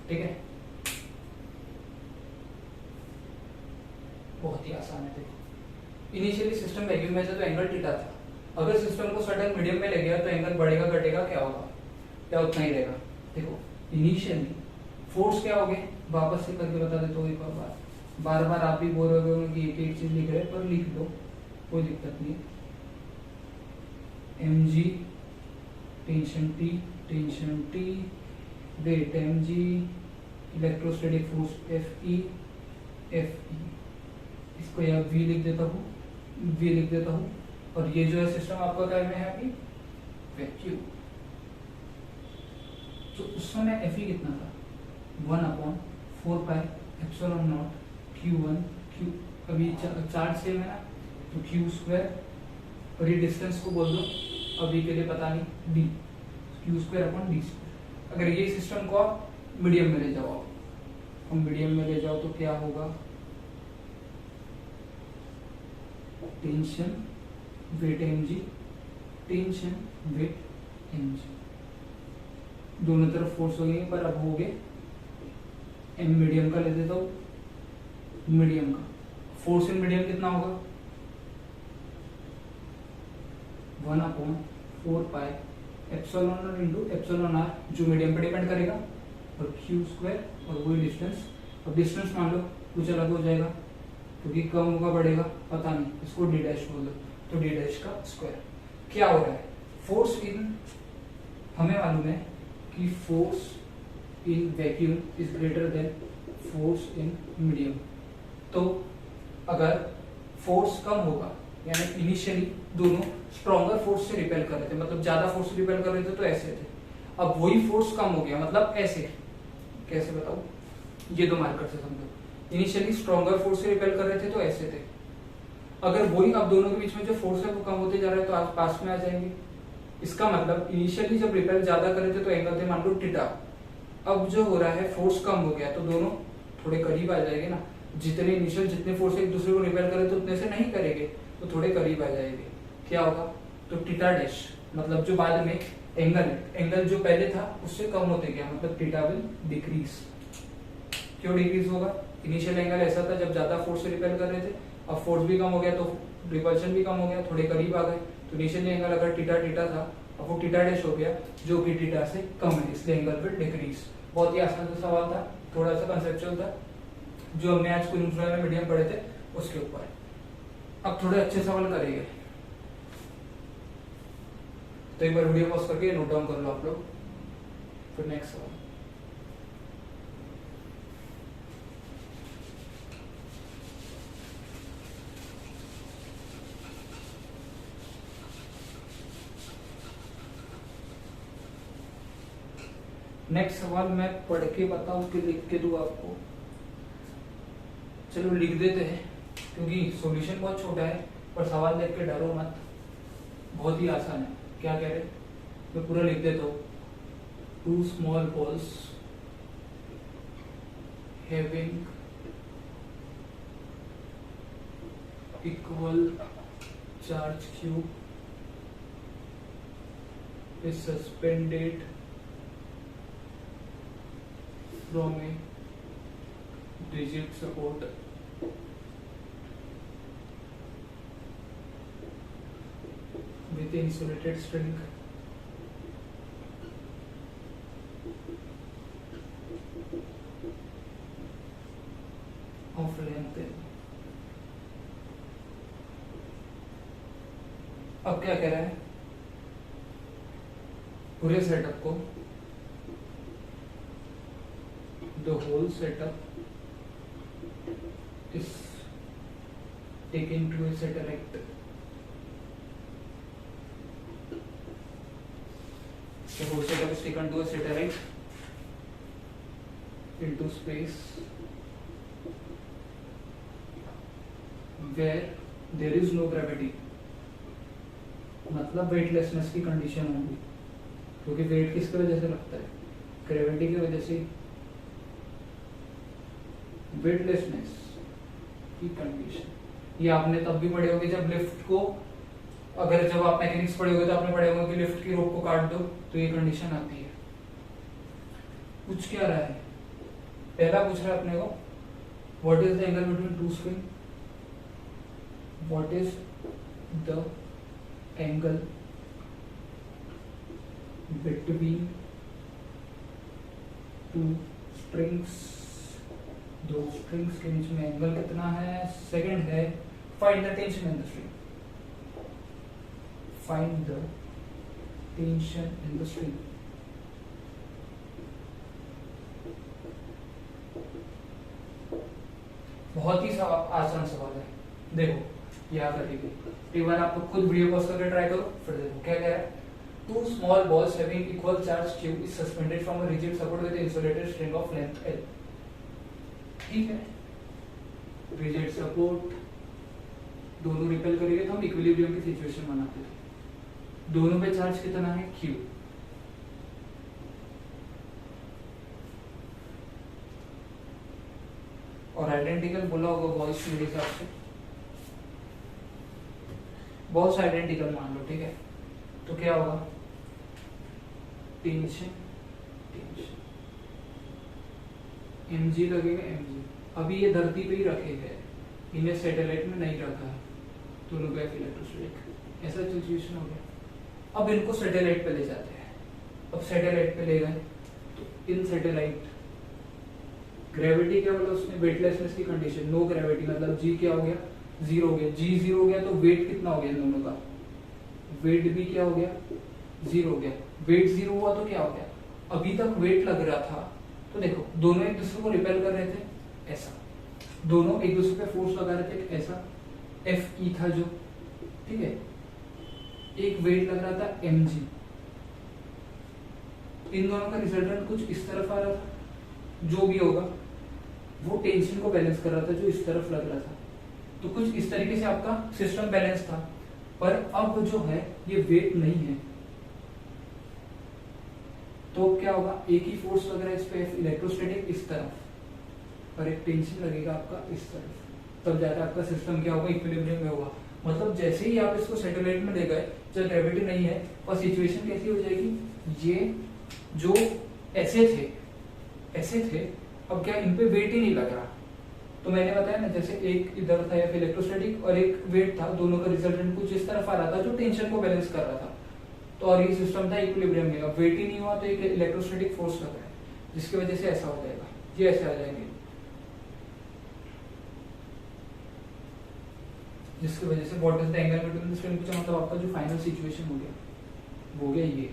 ठीक है, बहुत ही आसान है। देखो इनिशियली सिस्टम वैक्यूम में था तो एंगल थीटा था, अगर सिस्टम को सडन मीडियम में ले गया तो एंगल बढ़ेगा घटेगा, क्या होगा? क्या उतना ही रहेगा। देखो इनिशियली फोर्स क्या हो गए, वापस से करके बता देता हूँ एक बार बार आप भी बोल रहे हो कि एक चीज लिख रहे हैं, पर लिख दो कोई दिक्कत नहीं। mg tension T weight mg, electrostatic force Fe, इसको यहाँ V लिख देता हूँ, और ये जो है सिस्टम आपका क्या में है अभी? वैक्यूम। तो उस समय एफ ई कितना था 1/4πε0 Q1 Q, अभी चार्ज सेम है ना, तो Q स्क्वायर और ये डिस्टेंस को बोल दो, अभी के लिए पता नहीं d, Q2/d²। अगर ये सिस्टम को आप मीडियम में ले जाओ, हम मीडियम में ले जाओ तो क्या होगा, tension weight mg, tension weight mg, दोनों तरफ फोर्स हो गए, पर अब हो गए एम मीडियम का ले देता हूँ, मीडियम का फोर्स इन मीडियम कितना होगा 1/4πε0 इंटू ε/r, जो मीडियम पे डिपेंड करेगा, और Q स्क्वायर और वही डिस्टेंस। अब डिस्टेंस मान लो कुछ अलग हो जाएगा क्योंकि कम होगा बढ़ेगा पता नहीं, इसको d डैश बोल दो, तो d डैश का स्क्वायर। क्या हो रहा है, फोर्स इन, हमें मालूम है कि force in vacuum is greater than force in medium. तो अगर फोर्स कम होगा, यानी इनिशियली दोनों स्ट्रॉन्गर फोर्स से रिपेल कर रहे थे, मतलब ज्यादा फोर्स से रिपेल कर रहे थे तो ऐसे थे, अब वही फोर्स कम हो गया मतलब ऐसे, कैसे बताऊं, ये दो मार्कर से समझो, इनिशियली स्ट्रॉन्गर फोर्स से रिपेल कर रहे थे तो ऐसे थे, अगर वही अब दोनों के बीच में जो फोर्स है वो कम होते जा रहा है तो आप पास में आ जाएंगे। इसका मतलब इनिशियली जब रिपेल ज्यादा कर रहे थे तो एंगल थे मान लो थीटा, अब जो हो रहा है फोर्स कम हो गया तो दोनों थोड़े करीब आ जाएंगे ना, जितने इनिशियल जितने फोर्स एक दूसरे को रिपेल करे तो उतने से नहीं करेंगे, तो थोड़े करीब आ जाएंगे। क्या होगा, तो थीटा डैश, मतलब जो बाद में एंगल है, एंगल जो पहले था उससे कम होते गया, मतलब थीटा विल डिक्रीज। क्यों डिक्रीज होगा, इनिशियल एंगल ऐसा था जब ज्यादा फोर्स से रिपेल कर रहे थे, अब फोर्स भी कम हो गया तो रिपल्शन भी कम हो गया, थोड़े करीब आ गए, तो इनिशियल एंगल अगर थीटा था अब वो थीटा डैश हो गया जो कि थीटा से कम है, इसलिए एंगल विल डिक्रीज। बहुत ही आसान सा सवाल था, थोड़ा सा कंसेप्चुअल था, जो हमने आज कोइंफ्लुएंस में मीडियम पढ़े थे उसके ऊपर। अब थोड़े अच्छे सवाल करेंगे, तो एक बार वीडियो पॉज करके नोट डाउन कर लो आप लोग, फिर नेक्स्ट सवाल। नेक्स्ट सवाल मैं पढ़ के बताऊं कि लिख के दूं आपको, चलो लिख देते हैं क्योंकि सॉल्यूशन बहुत छोटा है, पर सवाल देख के डरो मत, बहुत ही आसान है। क्या कह रहे, मैं पूरा लिख देता हूँ। 2 small balls having equal charge q is suspended from a rigid support with insulated string of length। अब क्या कह रहा है, पूरे सेटअप को, the whole setup is taken to a satellite, the whole setup is taken to a satellite into space where there is no gravity, मतलब weightlessness की condition होगी, क्योंकि वेट किसकी वजह से लगता है, ग्रेविटी की वजह से। वेटलेसनेस की कंडीशन ये आपने तब भी पढ़े होंगे जब लिफ्ट को, अगर जब आप मैकेनिक्स पढ़े होंगे तो आपने पढ़े होंगे कि लिफ्ट की रोप को काट दो तो ये कंडीशन आती है। पूछ क्या रहा है, पहला पूछ रहा है अपने को, what is the angle between two spring, what is the angle between two springs, दो स्ट्रिंग्स के बीच में एंगल कितना है। सेकंड है find the tension in the string, find the tension in the string. बहुत ही आसान सवाल है, देखो याद रखिए, एक बार आप खुद वीडियो पॉज करके ट्राई करो, फिर देखो क्या कह रहा है। two small balls having equal charge q is suspended from a rigid support with insulated string of length l. ठीक है, रिजिड सपोर्ट दोनों रिपेल करेंगे तो हम इक्विलिब्रियम की सिचुएशन बनाते थे। दोनों पे चार्ज कितना है q, और आइडेंटिकल बोला होगा बॉयज मेरे हिसाब से, बॉल्स आइडेंटिकल मान लो, ठीक है। तो क्या होगा, टेंशन mg लगेगा mg। अभी ये धरती पे ही रखे हैं, इन्हें सैटेलाइट में नहीं रखा है, दोनों का इलेक्ट्रोस्टैटिक, ऐसा सिचुएशन हो गया। अब इनको सैटेलाइट पे ले जाते हैं। अब सैटेलाइट पे ले गए तो इन सैटेलाइट ग्रेविटी क्या बोला उसने, वेटलेसनेस की कंडीशन, नो ग्रेविटी, मतलब जी क्या हो गया, जीरो हो गया। जी जीरो हो गया तो वेट कितना हो गया इन दोनों का, वेट भी क्या हो गया, जीरो हो गया। वेट जीरो हुआ तो क्या हो गया, अभी तक वेट लग रहा था तो देखो दोनों एक दूसरे को रिपेल कर रहे थे ऐसा, दोनों एक दूसरे पे फोर्स लगा रहे थे ऐसा, एफ ई था जो, ठीक है। एक वेट लग रहा था mg, इन दोनों का रिजल्टेंट कुछ इस तरफ आ रहा था, जो भी होगा वो टेंशन को बैलेंस कर रहा था जो इस तरफ लग रहा था। तो कुछ इस तरीके से आपका सिस्टम बैलेंस था। पर अब जो है ये वेट नहीं है, तो क्या होगा, एक ही फोर्स लग रहा है इस पे इलेक्ट्रोस्टैटिक इस तरफ, और एक टेंशन लगेगा आपका इस तरफ, तब जाकर आपका सिस्टम क्या होगा, इक्विलिब्रियम में होगा। मतलब जैसे ही आप इसको सैटेलाइट में ले गए, जब ग्रेविटी नहीं है, और सिचुएशन कैसी हो जाएगी, ये जो ऐसे थे, अब क्या इन पे वेट ही नहीं लग रहा। तो मैंने बताया ना, जैसे एक इधर था या फिर इलेक्ट्रोस्टैटिक और एक वेट था, दोनों का रिजल्टेंट कुछ इस तरफ आ रहा था जो टेंशन को बैलेंस कर रहा था। तो और ये सिस्टम था इक्विलिब्रियम में, अब वेट ही नहीं हुआ तो एक इलेक्ट्रोस्टैटिक फोर्स लग रहा है, जिसकी वजह से ऐसा हो जाएगा, ये ऐसे आ जाएंगे, जिसकी वजह से what is the angle between the string, मतलब आपका जो फाइनल सिचुएशन हो गया ये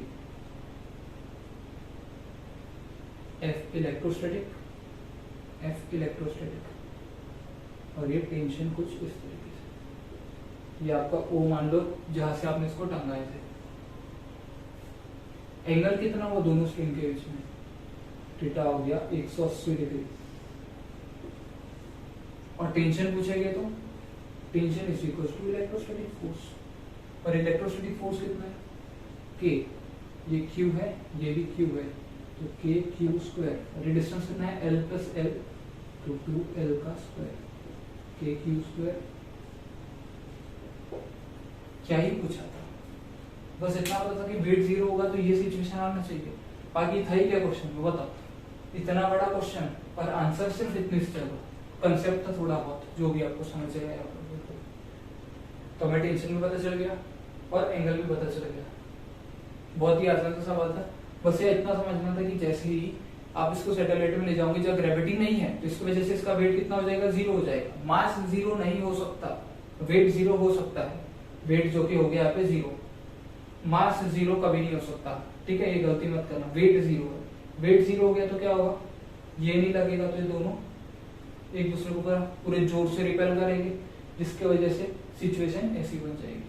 एफ इलेक्ट्रोस्टैटिक और ये टेंशन कुछ इस तरीके से, ये आपका ओ मान लो जहां से आपने इसको टंगाए थे। एंगल कितना हुआ दोनों स्ट्रिंग के बीच में, थीटा हो गया 180 डिग्री, और टेंशन पूछेंगे तो tension is equal to electrostatic force, और इलेक्ट्रोस्टैटिक फोर्स कितना है, के, ये Q है, ये भी Q है, तो k Q स्क्वायर, और ये डिस्टेंस कितना है L प्लस L, तो 2L का स्क्वायर, k Q स्क्वायर। क्या ही पूछा था, बस इतना पता था कि वेट जीरो होगा तो ये सिचुएशन आना चाहिए, बाकी था ही क्या क्वेश्चन में, बताओ। इतना बड़ा क्वेश्चन पर आंसर सिर्फ इतनी जगह, कंसेप्ट था थोड़ा बहुत जो भी आपको समझ आया, तो हमें टेंशन भी पता चल गया और एंगल भी पता चल गया। बहुत ही आसान सा सवाल था, बस ये इतना समझना था कि जैसे ही आप इसको सैटेलाइट में ले जाओगे, जब ग्रेविटी नहीं है तो इसकी वजह से इसका वेट कितना हो जाएगा, जीरो हो जाएगा। मास जीरो नहीं हो सकता, वेट जीरो हो सकता है, वेट जो कि हो गया यहाँ पे जीरो, मास जीरो कभी नहीं हो सकता, ठीक है, ये गलती मत करना। वेट जीरो है, वेट जीरो हो गया तो क्या होगा, ये नहीं लगेगा तो ये दोनों एक दूसरे के ऊपर पूरे जोर से रिपेल करेंगे, जिसकी वजह से सिचुएशन ऐसी बन जाएगी।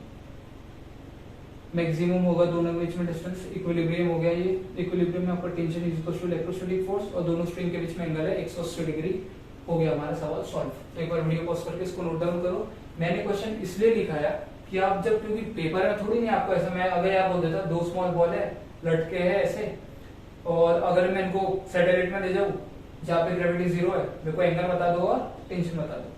मैक्सिमम होगा दोनों के बीच में डिस्टेंस, इक्विलिब्रियम हो गया, ये इक्विलिब्रियम में आपका tension is equal to electrostatic force, और दोनों स्ट्रिंग के बीच में एंगल है 180 डिग्री। हो गया हमारा सवाल सॉल्व। तो एक बार वीडियो पॉज करके इसको नोट डाउन करो। मैंने क्वेश्चन इसलिए लिखाया कि आप जब, क्योंकि पेपर में थोड़ी नहीं आपको ऐसा, मैं अगर आप बोल देता 2 स्मॉल बॉल है, लटके है ऐसे, और अगर मैं इनको सैटेलाइट में ले जाऊं जहाँ पे ग्रेविटी जीरो है, मेरे को एंगल बता दो और टेंशन बता दो,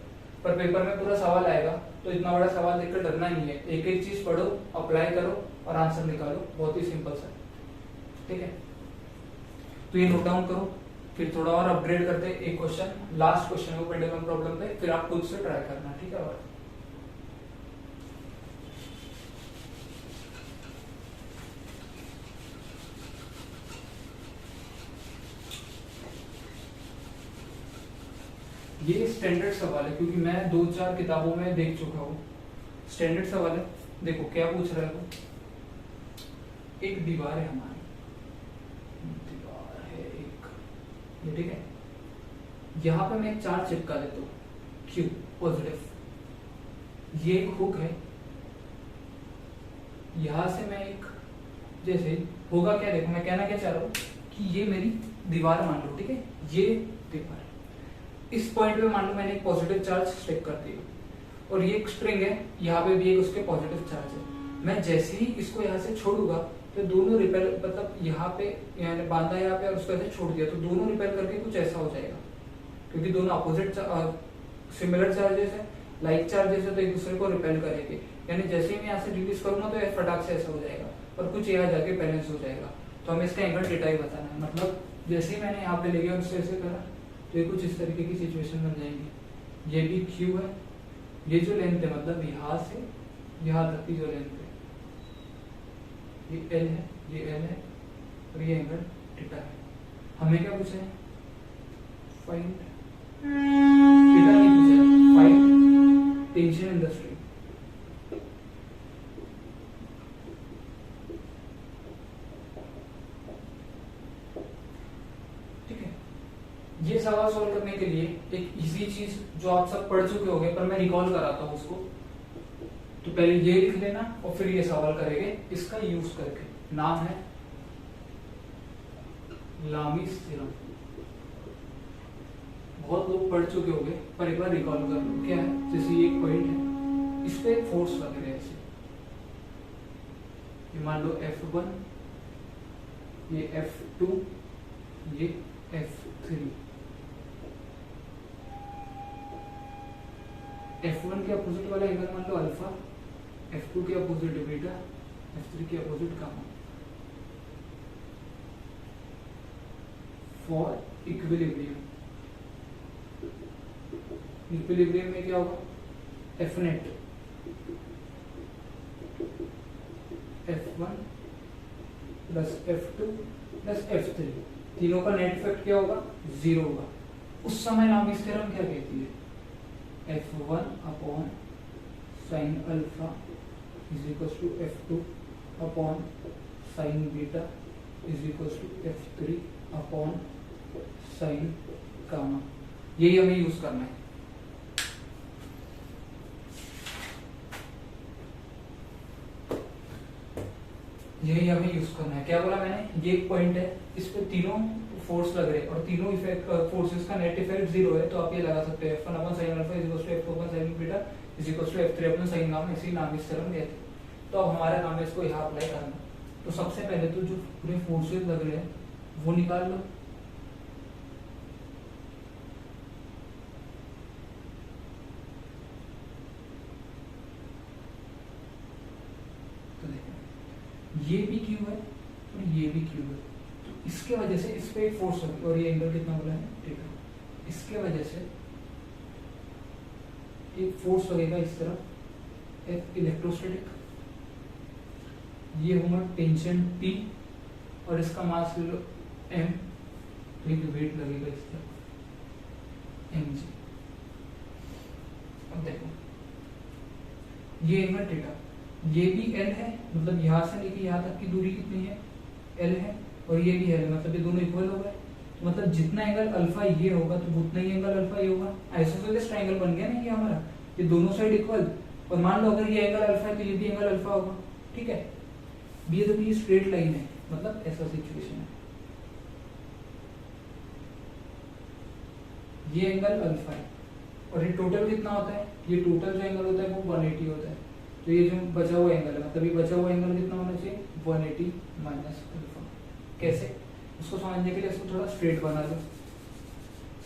पर पेपर में पूरा सवाल आएगा, तो इतना बड़ा सवाल देखकर डरना नहीं है, एक एक चीज पढ़ो, अप्लाई करो और आंसर निकालो, बहुत ही सिंपल सा, ठीक है। तो ये नोट डाउन करो, फिर थोड़ा और अपग्रेड करते हैं, एक क्वेश्चन, लास्ट क्वेश्चन है वो पेंडुलम प्रॉब्लम पे, फिर आप खुद से ट्राई करना, ठीक है। और ये स्टैंडर्ड सवाल है, क्योंकि मैं 2-4 किताबों में देख चुका हूँ, स्टैंडर्ड सवाल है। देखो क्या पूछ रहा है वो, एक दीवार है हमारी, दीवार है एक, ये ठीक है, यहाँ पे मैं एक चार्ज चिपका देता हूँ Q पॉजिटिव, ये एक हुक है, यहां से मैं एक जैसे होगा क्या, देखो मैं कहना क्या चाह रहा हूँ कि ये मेरी दीवार मान लो, ठीक है, ये दीवार, इस पॉइंट पे मान लो मैंने एक पॉजिटिव चार्ज स्टिक कर दिया और ये एक स्ट्रिंग है, यहाँ पे भी एक उसके पॉजिटिव चार्ज है। मैं जैसे ही इसको यहाँ से छोड़ूंगा तो दोनों रिपेल, मतलब यहाँ पे यानी बांधा यहाँ पे और उसको ऐसे छोड़ दिया तो दोनों रिपेल करके कुछ ऐसा हो जाएगा, क्योंकि दोनों अपोजिट सिमिलर चार्जेस है, लाइक चार्जेस है, तो एक दूसरे को रिपेल करेंगे। यानी जैसे ही मैं यहाँ से रिलीज करूंगा तो फटाक से ऐसा हो जाएगा और कुछ यहाँ जाके बैलेंस हो जाएगा। तो हमें इसका एंगल थीटा ही बताना है। मतलब जैसे ही मैंने यहाँ पे ले गया और उससे ऐसे करा तो ये कुछ इस तरीके की सिचुएशन बन जाएगी। ये भी क्यू है, ये जो लेंथ है मतलब यहाँ से यहाँ तक की जो लेंथ है ये एल है, ये एल है और ये एंगल थीटा है। हमें क्या पूछा है, फाइंड थीटा नहीं पूछा है, find tension in the string. ठीक है, ये सवाल सॉल्व करने के लिए एक इजी चीज जो आप सब पढ़ चुके होंगे पर मैं रिकॉल कराता हूँ उसको। तो पहले ये लिख लेना और फिर ये सवाल करेंगे इसका यूज करके। नाम है लामीस थ्योरम। बहुत लोग पढ़ चुके होंगे पर एक बार रिकॉल कर लो। क्या है, जैसे ये एक पॉइंट है, इस पे फोर्स लग रहा है ऐसे, ये मान लो F1, ये F2, ये F3। F1 के अपोजिट वाला एंगल मान लो अल्फा, F2 के अपोजिट बीटा, F3 के opposite gamma. For equilibrium, equilibrium में क्या होगा, F net F1 plus F2 plus F3, तीनों का नेट इफेक्ट क्या होगा, 0 होगा। उस समय लामीस थ्योरम क्या कहती है, F1 upon sine alpha is equal to F2 upon sine beta is equal to F3 upon sine gamma. यही हमें यूज करना है। यही हमें यूज करना है। क्या बोला मैंने, ये एक पॉइंट है, इस पे तीनों फोर्स लग रहे हैं और तीनों इफेक्ट फोर्सेस का नेट इफेक्ट 0 है। तो आप ये लगा सकते हैं F1 upon sine alpha is equal to F2 upon sine beta is equal to F3 upon sine gamma. इसी लामीस थ्योरम कहते हैं। तो अब हमारा काम है इसको यहाँ अप्लाई करना। तो सबसे पहले तो जो पूरे फोर्सेस लग रहे हैं वो निकाल लो। तो देखो ये भी क्यू है और ये भी क्यू है, तो इसके वजह से इस पे एक फोर्स होगी और ये एंगल कितना बोला है, थीटा। इसके वजह से एक फोर्स लगेगा इस तरफ, एक इलेक्ट्रोस्टैटिक, ये होगा टेंशन T और इसका मास ले लो M, तो एक वेट लगेगा इस तरफ mg। अब देखो ये एंगल थीटा, ये भी L है, मतलब यहाँ से लेके यहाँ तक की दूरी कितनी है, L है, और ये भी L है, मतलब ये दोनों इक्वल हो गए। तो मतलब जितना एंगल अल्फा ये होगा तो उतना ही एंगल अल्फा ये होगा। आइसोसेलेस ट्रायंगल बन गया ना ये हमारा, ये दोनों साइड इक्वल। और मान लो अगर ये एंगल अल्फा है तो ये भी एंगल अल्फा होगा। ठीक है, ये तो ये स्ट्रेट लाइन है, मतलब ऐसा सिचुएशन है। ये एंगल अल्फा है और ये टोटल कितना होता है, ये टोटल जो एंगल होता है वो 180 होता है। तो ये जो बचा हुआ एंगल है, मतलब ये बचा हुआ एंगल कितना होना चाहिए, 180 माइनस अल्फा। कैसे, उसको समझने के लिए इसको थोड़ा स्ट्रेट बना लो।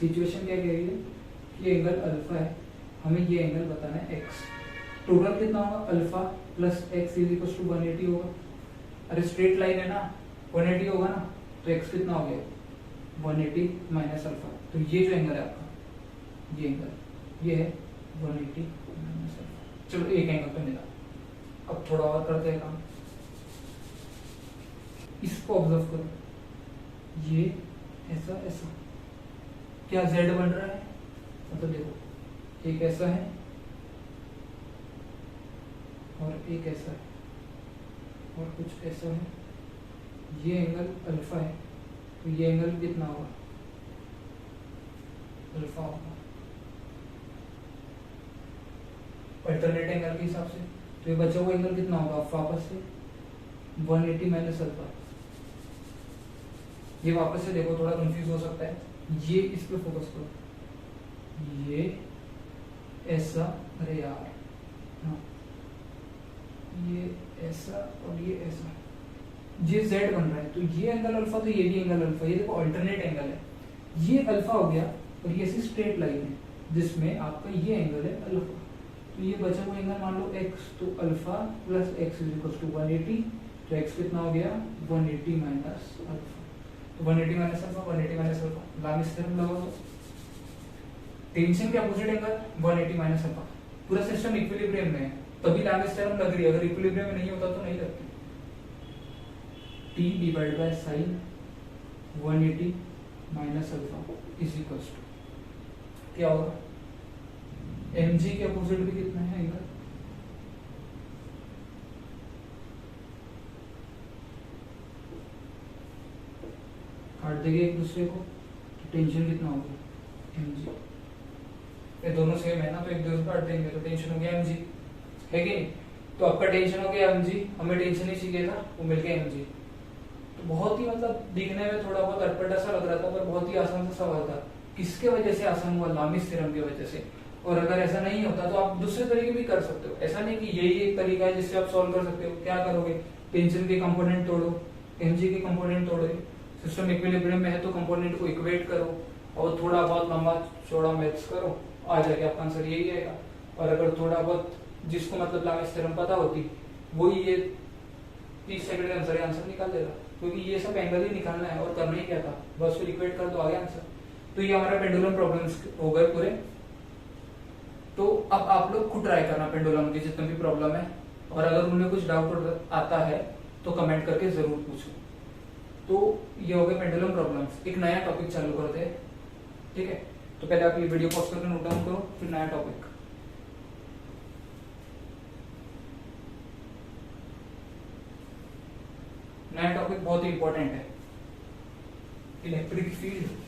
सिचुएशन क्या कह रही है कि एंगल अल्फा है, हमें ये एंगल बताना है एक्स। टोटल कितना होगा, alpha plus x is equal to 180 होगा। अरे स्ट्रेट लाइन है ना, 180 होगा ना, तो एक्स कितना हो गया, 180 माइनस अल्फा। तो ये जो एंगल है आपका, ये एंगल ये है 180 माइनस अल्फा। चलो एक एंगल तो मिला। अब थोड़ा और करते हैं काम। इसको ऑब्जर्व करो, ये ऐसा ऐसा, क्या z बन रहा है, मतलब देखो एक ऐसा है और एक ऐसा है और कुछ ऐसा है। ये एंगल अल्फा है तो ये एंगल कितना होगा, अल्फा होगा अल्टरनेट एंगल के हिसाब से। तो ये बचा हुआ एंगल कितना होगा, वापस से 180 माइनस अल्फा। ये वापस से देखो, थोड़ा कंफ्यूज हो सकता है, ये इस पे फोकस करो, ये ऐसा, अरे यार हाँ, ये ऐसा और ये ऐसा, ये z बन रहा है, तो ये एंगल अल्फा, तो ये भी एंगल अल्फा, ये देखो अल्टरनेट एंगल है, ये अल्फा हो गया और ये ऐसी स्ट्रेट लाइन है जिसमें आपका ये एंगल है अल्फा। तो ये बचा हुआ एंगल मान लो x, तो alpha plus x is equal to 180, तो x कितना हो गया 180 माइनस अल्फा। तो 180 minus alpha, 180 minus alpha, लामिस theorem लगाओ, टेंशन के अपोजिट एंगल 180 माइनस अल्फा। पूरा सिस्टम इक्विलिब्रियम में है तभी लामिस थ्योरम लग रही है, अगर इक्विलिब्रियम में नहीं होता तो नहीं लगती। t divide by sine 180 minus alpha is equal to क्या होगा, mg के अपोजिट भी कितना है एंगल, काट देंगे एक दूसरे को, तो टेंशन कितना होगा mg, ये दोनों सेम है ना, तो एक दूसरे को काट देंगे तो टेंशन हो गया mg, है कि नहीं। तो आपका टेंशन हो गया mg, हमें टेंशन ही चाहिए था, वो मिल गया mg। तो बहुत ही मतलब दिखने में थोड़ा बहुत अटपटा सा लग रहा था, पर बहुत ही आसान सा सवाल था। किसके वजह से आसान हुआ, लामिस थ्योरम की वजह से। और अगर ऐसा नहीं होता तो आप दूसरे तरीके भी कर सकते हो, ऐसा नहीं कि यही एक तरीका है जिससे आप सॉल्व कर सकते हो। क्या करोगे, टेंशन के कंपोनेंट तोड़ो, mg के कंपोनेंट तोड़ो, सिस्टम इक्विलिब्रियम में है तो कंपोनेंट को इक्वेट करो और थोड़ा बहुत लंबा चौड़ा मैथ्स करो, आ जाएगा आपका आंसर यही आएगा। और अगर थोड़ा बहुत जिसको मतलब लामिस थ्योरम पता होती वही ये 30 सेकंड के आंसर निकाल देगा, क्योंकि ये सब एंगल ही निकालना है और करना ही क्या था, बस फिर इक्वेट कर दो, आ गया आंसर। तो ये हमारा पेंडुलम प्रॉब्लम्स हो गए पूरे। तो अब आप लोग खुद ट्राई करना पेंडुलम की जितने भी प्रॉब्लम है, और अगर उनमें कुछ डाउट आता है तो कमेंट करके जरूर पूछो। तो ये हो गए पेंडुलम प्रॉब्लम्स। एक नया टॉपिक चालू करते हैं, ठीक है। तो पहले आप ये वीडियो पॉज करके नोट डाउन करो, फिर नया टॉपिक। नया टॉपिक बहुत ही इंपॉर्टेंट है, electric field.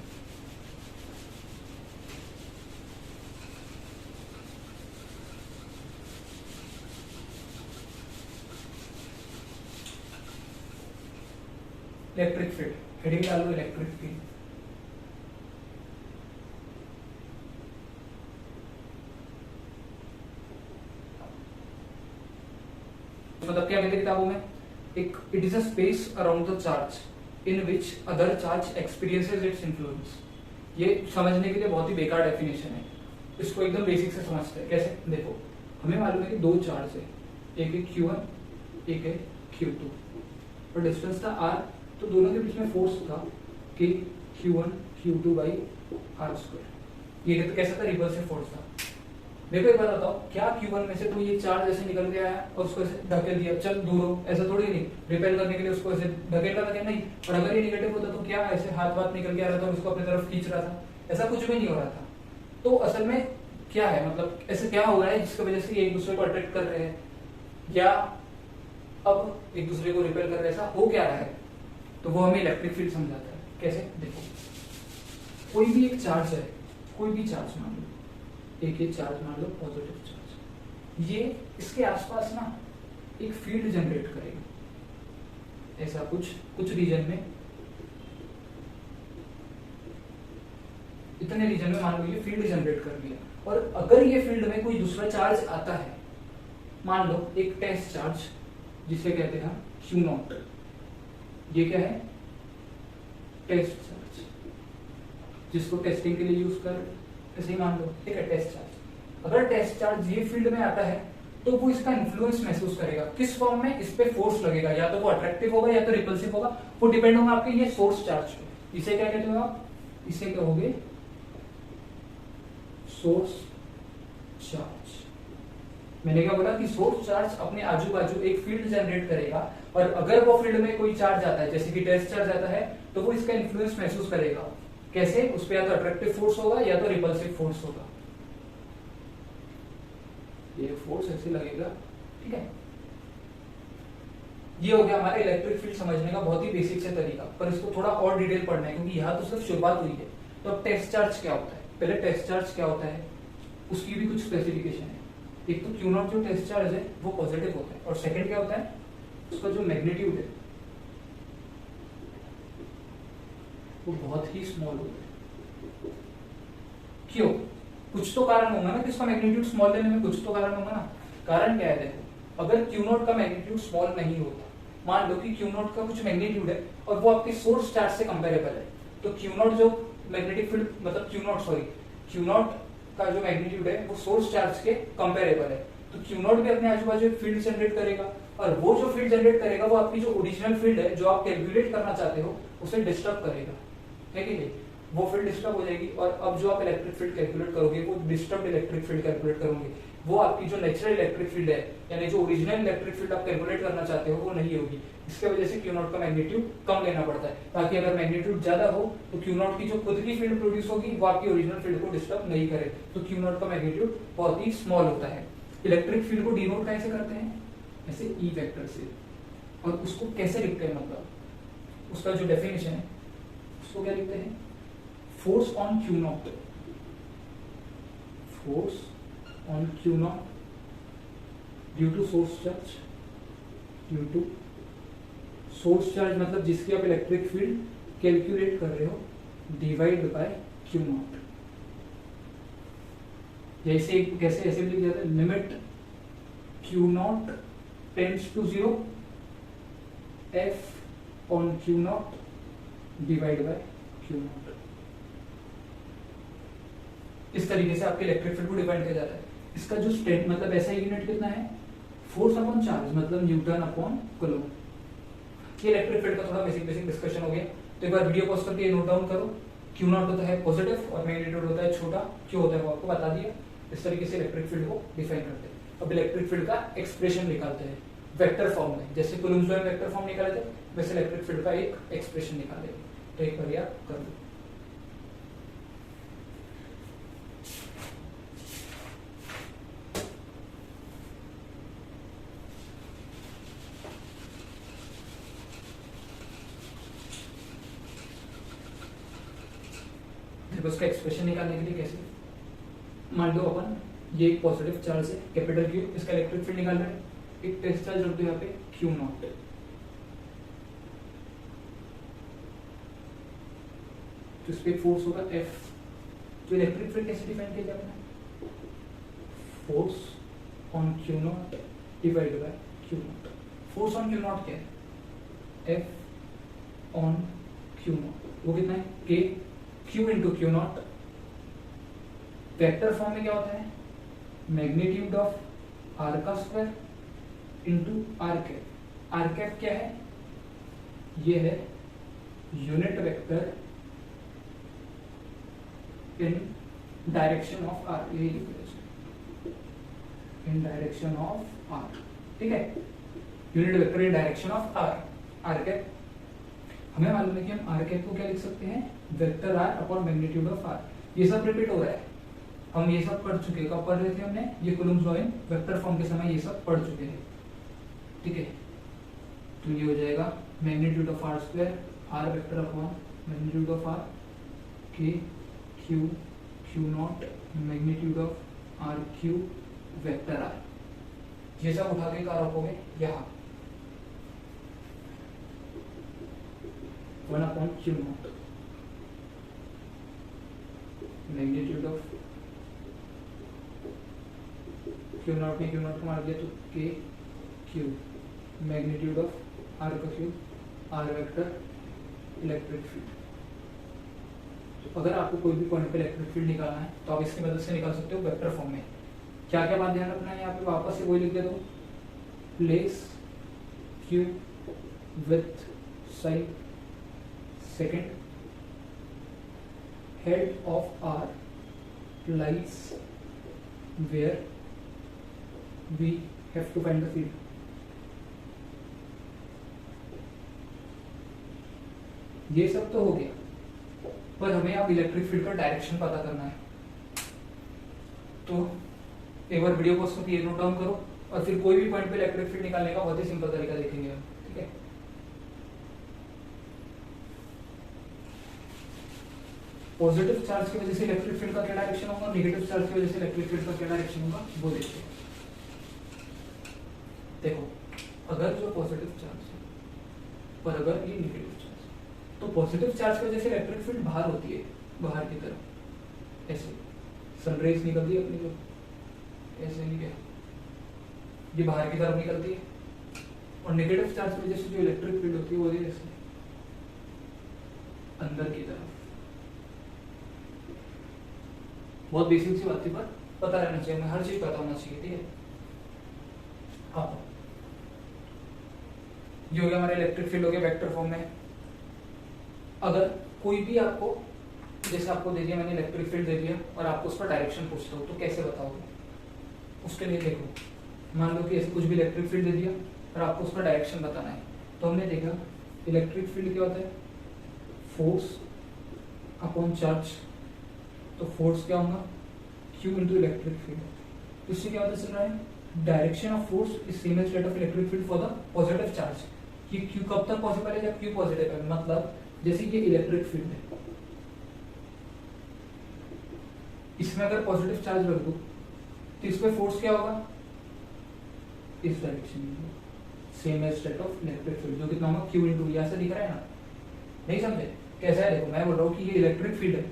Electric field, heading डालो इलेक्ट्रिक फील्ड। मतलब क्या कहते हैं किताबों में, एक it is a space around the charge in which other charge experiences its influence. ये समझने के लिए बहुत ही बेकार डेफिनेशन है, इसको एकदम बेसिक से समझते हैं। कैसे, देखो हमें मालूम है कि दो चार्ज है, एक है Q1 एक है Q2 और डिस्टेंस था r, तो दोनों के बीच में फोर्स था कि Q1 Q2 बाई r²। ये कैसा था, रिपल्सिव फोर्स था। देखो एक बात बताओ, क्या Q1 में से कोई ये चार्ज ऐसे निकल के आया और उसको ऐसे धकेल दिया, चल दूर हो, ऐसा थोड़ी नहीं, रिपेल करने के लिए उसको ऐसे धकेल रहा था क्या, नहीं। और अगर ये निगेटिव होता तो क्या ऐसे हाथ वाथ निकल के आ रहा था और उसको अपनी तरफ खींच रहा था, ऐसा कुछ भी नहीं हो रहा था। तो असल में क्या है, मतलब ऐसे क्या हो रहा है जिसकी वजह से ये एक दूसरे को अट्रैक्ट कर रहे हैं या अब एक दूसरे को रिपेल कर रहे हैं, ऐसा हो क्या रहा है, तो वो हमें इलेक्ट्रिक फील्ड समझाता है। कैसे, देखो कोई भी एक चार्ज है, कोई भी चार्ज मान लो, एक ही चार्ज मान लो पॉजिटिव चार्ज, ये इसके आसपास ना एक फील्ड जनरेट करेगा, ऐसा कुछ रीजन में, इतने रीजन में मान लो ये फील्ड जनरेट कर दिया। और अगर ये फील्ड में कोई दूसरा चार्ज आता है, मान लो एक टेस्ट चार्ज जिसे कहते हैं Q0, ये क्या है, टेस्ट चार्ज, जिसको टेस्टिंग के लिए यूज कर, ऐसे ही मान लो, ठीक है, टेस्ट चार्ज। अगर टेस्ट चार्ज ये फील्ड में आता है तो वो इसका इन्फ्लुएंस महसूस करेगा, किस फॉर्म में, इस पे फोर्स लगेगा, या तो वो अट्रैक्टिव होगा या तो रिपल्सिव होगा, वो डिपेंड होगा आपके ये सोर्स चार्ज पे। इसे क्या कहते हो आप, इसे कहोगे सोर्स चार्ज। मैंने क्या बोला कि सोर्स चार्ज अपने आजू बाजू एक फील्ड जनरेट करेगा, और अगर वो फील्ड में कोई चार्ज आता है, जैसे कि टेस्ट चार्ज आता है, तो वो इसका इन्फ्लुएंस महसूस करेगा। कैसे, उस पर या तो अट्रैक्टिव फोर्स होगा या तो रिपल्सिव फोर्स होगा। ये फोर्स ऐसे लगेगा, ठीक है। ये हो गया हमारे इलेक्ट्रिक फील्ड समझने का बहुत ही बेसिक से तरीका, पर इसको थोड़ा और डिटेल पढ़ना है क्योंकि यहाँ तो सिर्फ शुरुआत हुई है। तो अब टेस्ट चार्ज क्या होता है, पहले टेस्ट चार्ज क्या होता है उसकी भी कुछ स्पेसिफिकेशन है। एक तो Q0 जो टेस्ट चार्ज है वो पॉजिटिव होता है, और सेकंड क्या होता है, उसका जो मैग्नीट्यूड है वो बहुत ही स्मॉल होता है। क्यों? कुछ तो कारण होगा ना कि उसका मैग्नीट्यूड स्मॉल लेने में, कुछ तो कारण होगा ना। कारण क्या है? देखो, अगर क्यू नॉट का मैग्नीट्यूड स्मॉल नहीं होता, मान लो कि क्यू नॉट का कुछ मैग्नीट्यूड है और वो आपके सोर्स चार्ज से कंपेरेबल है, तो क्यू नॉट जो मैग्नेटिक फील्ड मतलब क्यू नॉट का जो मैग्नीट्यूड है वो सोर्स चार्ज के कंपेरेबल है, तो क्यू नॉट भी अपने आजू बाजू फील्ड जनरेट करेगा, और वो जो फील्ड जनरेट करेगा वो आपकी जो ओरिजिनल फील्ड है जो आप कैलकुलेट करना चाहते हो उसे डिस्टर्ब करेगा, है कि नहीं? वो फील्ड डिस्टर्ब हो जाएगी, और अब जो आप इलेक्ट्रिक फील्ड कैलकुलेट करोगे वो डिस्टर्ब इलेक्ट्रिक फील्ड कैलकुलेट करोगे, वो आपकी जो नेचुरल इलेक्ट्रिक फील्ड है यानी जो ओरिजिनल इलेक्ट्रिक फील्ड आप कैलकुलेट करना चाहते हो वो नहीं होगी। इसके वजह से क्यू नॉट का मैग्नीट्यूड कम लेना पड़ता है, ताकि अगर मैग्नीट्यूड ज्यादा हो तो क्यू नॉट की जो खुद की फील्ड प्रोड्यूस होगी वो आपकी ओरिजिनल फील्ड को डिस्टर्ब नहीं करे, तो क्यू नॉट का मैग्नीट्यूड बहुत ही स्मॉल होता है। इलेक्ट्रिक फील्ड को डिनोट कैसे करते हैं? ऐसे ई वेक्टर से। और उसको कैसे लिखते हैं? मतलब उसका जो डेफिनेशन है उसको क्या लिखते हैं? Force on Q naught, force on Q naught due to source charge, due to source charge मतलब जिसकी आप इलेक्ट्रिक फील्ड कैलकुलेट कर रहे हो, डिवाइड बाय क्यू नॉट। जैसे कैसे ऐसे भी लिख जाता है, limit Q naught tends to 0 F on Q naught divide by Q naught. इस तरीके से आपके इलेक्ट्रिक फील्ड को डिफाइन किया जाता है। इसका जो स्टेट मतलब ऐसा यूनिट कितना है? फोर्स अपॉन चार्ज मतलब न्यूटन अपॉन कूलम। ये इलेक्ट्रिक फील्ड का थोड़ा बेसिक डिस्कशन हो गया, तो एक बार वीडियो पॉज करके नोट डाउन करो। क्यू नॉट होता है पॉजिटिव और मैग्नीट्यूड होता है छोटा, क्यों होता है वो आपको बता दिया। इस तरीके से इलेक्ट्रिक फील्ड को डिफाइन करते हैं। अब इलेक्ट्रिक फील्ड का एक्सप्रेशन निकालते हैं वेक्टर फॉर्म में, जैसे कूलम्स लॉ में वेक्टर फॉर्म निकाले थे वैसे इलेक्ट्रिक फील्ड का एक एक्सप्रेशन निकालेंगे। तो एक बार याद कर लो। उसका एक्सप्रेशन निकालने के लिए कैसे? मान लो अपन ये एक पॉजिटिव चार्ज है कैपिटल क्यू, इसका इलेक्ट्रिक फील्ड निकाल रहे हैं, एक टेस्ट चार्ज रख दो यहाँ पे क्यू नॉट, तो इस पे फोर्स होगा एफ। तो इलेक्ट्रिक फील्ड कैसे डिफाइन किया जाता है? Force on Q naught divide by Q naught. Force on Q not क्या है? एफ ऑन क्यू नॉट, वो कितना है? K Q into Q naught. Vector form में क्या होता है? मैग्नीट्यूड ऑफ आर का square into R cap. R cap क्या है? ये है unit vector in direction of R, यही इन डायरेक्शन ऑफ आर, ठीक है? Unit vector in direction of R, R cap. हमें मालूम है कि हम आर कैप को क्या लिख सकते हैं? Vector R upon magnitude of R. ये सब रिपीट हो रहा है, हम ये सब पढ़ चुके हैं। कब पढ़ रहे थे हमने? ये Coulomb's law in vector form के समय ये सब पढ़ चुके हैं, ठीक है? तो ये हो जाएगा magnitude of R square, R vector upon magnitude of R, K Q Q naught magnitude of R Q vector R. ये सब उठा के कहाँ रखोगे? यहाँ 1 upon Q naught magnitude of Q naught में क्यू नॉट को मार दिया तो K Q magnitude of R का Q R vector electric field. तो अगर आपको कोई भी पॉइंट पे इलेक्ट्रिक फील्ड निकालना है तो आप इसकी मदद से निकाल सकते हो वेक्टर फॉर्म में। क्या क्या बात ध्यान रखना है? यहाँ पे वापस से वही लिख दे दो, place Q with side second head of R lies where we have to find the field. ये सब तो हो गया, पर हमें अब इलेक्ट्रिक फील्ड का डायरेक्शन पता करना है। तो एक बार वीडियो को उसको नोट डाउन करो और फिर कोई भी पॉइंट पे इलेक्ट्रिक फील्ड निकालने का बहुत ही सिंपल तरीका देखेंगे हम, ठीक है? पॉजिटिव चार्ज की वजह से इलेक्ट्रिक फील्ड का क्या डायरेक्शन होगा, नेगेटिव चार्ज की वजह से इलेक्ट्रिक फील्ड का क्या डायरेक्शन होगा, वो देखते हैं। देखो अगर जो पॉजिटिव चार्ज है और अगर ये नेगेटिव चार्ज, तो पॉजिटिव चार्ज की वजह से इलेक्ट्रिक फील्ड बाहर होती है, बाहर की तरफ ऐसे सनरेज निकलती है अपनी जो, ऐसे नहीं क्या, ये बाहर की तरफ निकलती है। और नेगेटिव चार्ज की वजह से जो इलेक्ट्रिक फील्ड होती है वो ऐसे अंदर की तरफ। बहुत बेसिक सी बात थी पर पता रहना चाहिए, हमें हर चीज पता होना चाहिए, ठीक है। हाँ, ये हो गया हमारा इलेक्ट्रिक फील्ड, हो गया वेक्टर फॉर्म में। अगर कोई भी आपको, जैसे आपको दे दिया मैंने इलेक्ट्रिक फील्ड दे दिया और आपको उस पर डायरेक्शन पूछता हो तो कैसे बताओगे? उसके लिए देखो, मान लो कि ऐसे कुछ भी इलेक्ट्रिक फील्ड दे दिया और आपको उस पर डायरेक्शन बताना है, तो हमने देखा इलेक्ट्रिक फील्ड क्या होता है, फोर्स अपॉन चार्ज। तो फोर्स क्या होगा, Q इंटू इलेक्ट्रिक फील्ड। इससे क्या होता चल रहा है, direction of force is same as that of electric field for the positive charge. ये Q कब तक पॉसिबल है, जब Q पॉजिटिव है। मतलब जैसे ये इलेक्ट्रिक फील्ड है, इसमें अगर पॉजिटिव चार्ज रख दो तो इस पे फोर्स क्या होगा, इस डायरेक्शन में same as that of electric field, जो कितना होगा Q इंटू, यहाँ से दिख रहा है ना, नहीं समझे कैसा है? देखो मैं बोल रहा हूँ कि ये इलेक्ट्रिक फील्ड है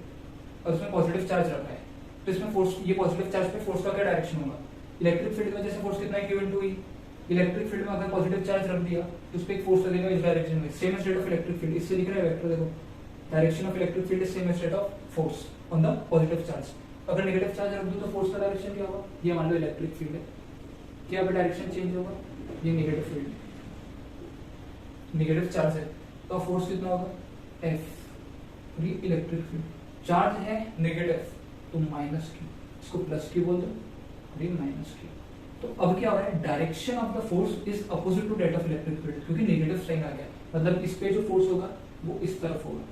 और उसमें पॉजिटिव चार्ज रखा है, तो इसमें फोर्स, ये पॉजिटिव चार्ज पे फोर्स का क्या डायरेक्शन होगा, इलेक्ट्रिक फील्ड में जैसे फोर्स कितना है, Q इंटू ई। इलेक्ट्रिक फील्ड में अगर पॉजिटिव चार्ज रख दिया तो उस पर एक फोर्स लगेगा इस डायरेक्शन में, same as that of electric field. इससे दिख रहा है वेक्टर, देखो direction of electric field is same as that of force on the positive charge. अगर नेगेटिव चार्ज रख दो तो फोर्स का डायरेक्शन क्या होगा, ये मान लो इलेक्ट्रिक फील्ड है, क्या पे डायरेक्शन चेंज होगा, ये नेगेटिव फील्ड, नेगेटिव चार्ज है तो फोर्स कितना होगा, F। ये इलेक्ट्रिक फील्ड चार्ज है नेगेटिव तो माइनस Q, इसको प्लस Q बोल दो, और ये माइनस Q। तो अब क्या हो रहा है, direction of the force is opposite to that of electric field, क्योंकि नेगेटिव साइन आ गया, मतलब इस पे जो फोर्स होगा वो इस तरफ होगा,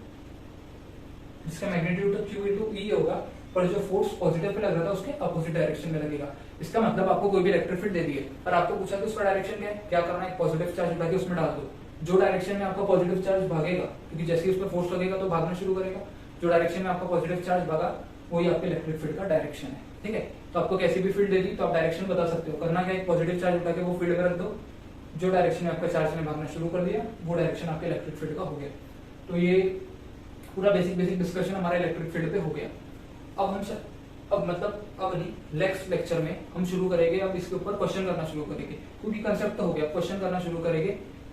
इसका मैग्नीट्यूड तो Q इंटू E होगा, पर जो फोर्स पॉजिटिव पे लग रहा था उसके अपोजिट डायरेक्शन में लगेगा। इसका मतलब आपको कोई भी इलेक्ट्रिक फील्ड दे दी है और आपको पूछा कि उसका डायरेक्शन क्या है, क्या करना है, पॉजिटिव चार्ज उठा के उसमें डाल दो। जो डायरेक्शन में आपका पॉजिटिव चार्ज भागेगा, क्योंकि जैसे ही उस पर फोर्स लगेगा तो भागना शुरू करेगा, जो डायरेक्शन में आपका पॉजिटिव चार्ज भागा वही आपके इलेक्ट्रिक फील्ड का डायरेक्शन है, ठीक है। तो आपको कैसी भी फील्ड दे दी तो आप डायरेक्शन बता सकते हो, करना क्या है, पॉजिटिव चार्ज उठा के वो फील्ड में रख दो, जो डायरेक्शन में आपका चार्ज ने भागना शुरू कर दिया वो डायरेक्शन आपके इलेक्ट्रिक फील्ड का हो गया। तो ये पूरा बेसिक डिस्कशन हमारा इलेक्ट्रिक फील्ड पे हो गया। अब नहीं, नेक्स्ट लेक्चर में हम शुरू करेंगे, अब इसके ऊपर क्वेश्चन करना शुरू करेंगे, क्योंकि कंसेप्ट तो हो गया, क्वेश्चन करना शुरू करेंगे।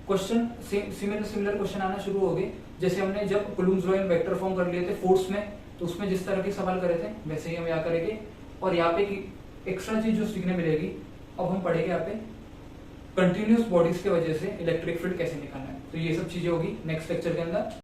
क्वेश्चन सिमिलर क्वेश्चन आना शुरू हो गए, जैसे हमने जब Coulomb's law in vector form कर लिए थे फोर्स में, तो उसमें जिस तरह के सवाल करे थे वैसे ही हम यहाँ करेंगे। और यहाँ पे एक्स्ट्रा चीज जो सीखने मिलेगी, अब हम पढ़ेंगे यहाँ पे कंटिन्यूअस बॉडीज की वजह से इलेक्ट्रिक फील्ड कैसे निकालना है। तो ये सब चीजें होगी नेक्स्ट लेक्चर के अंदर।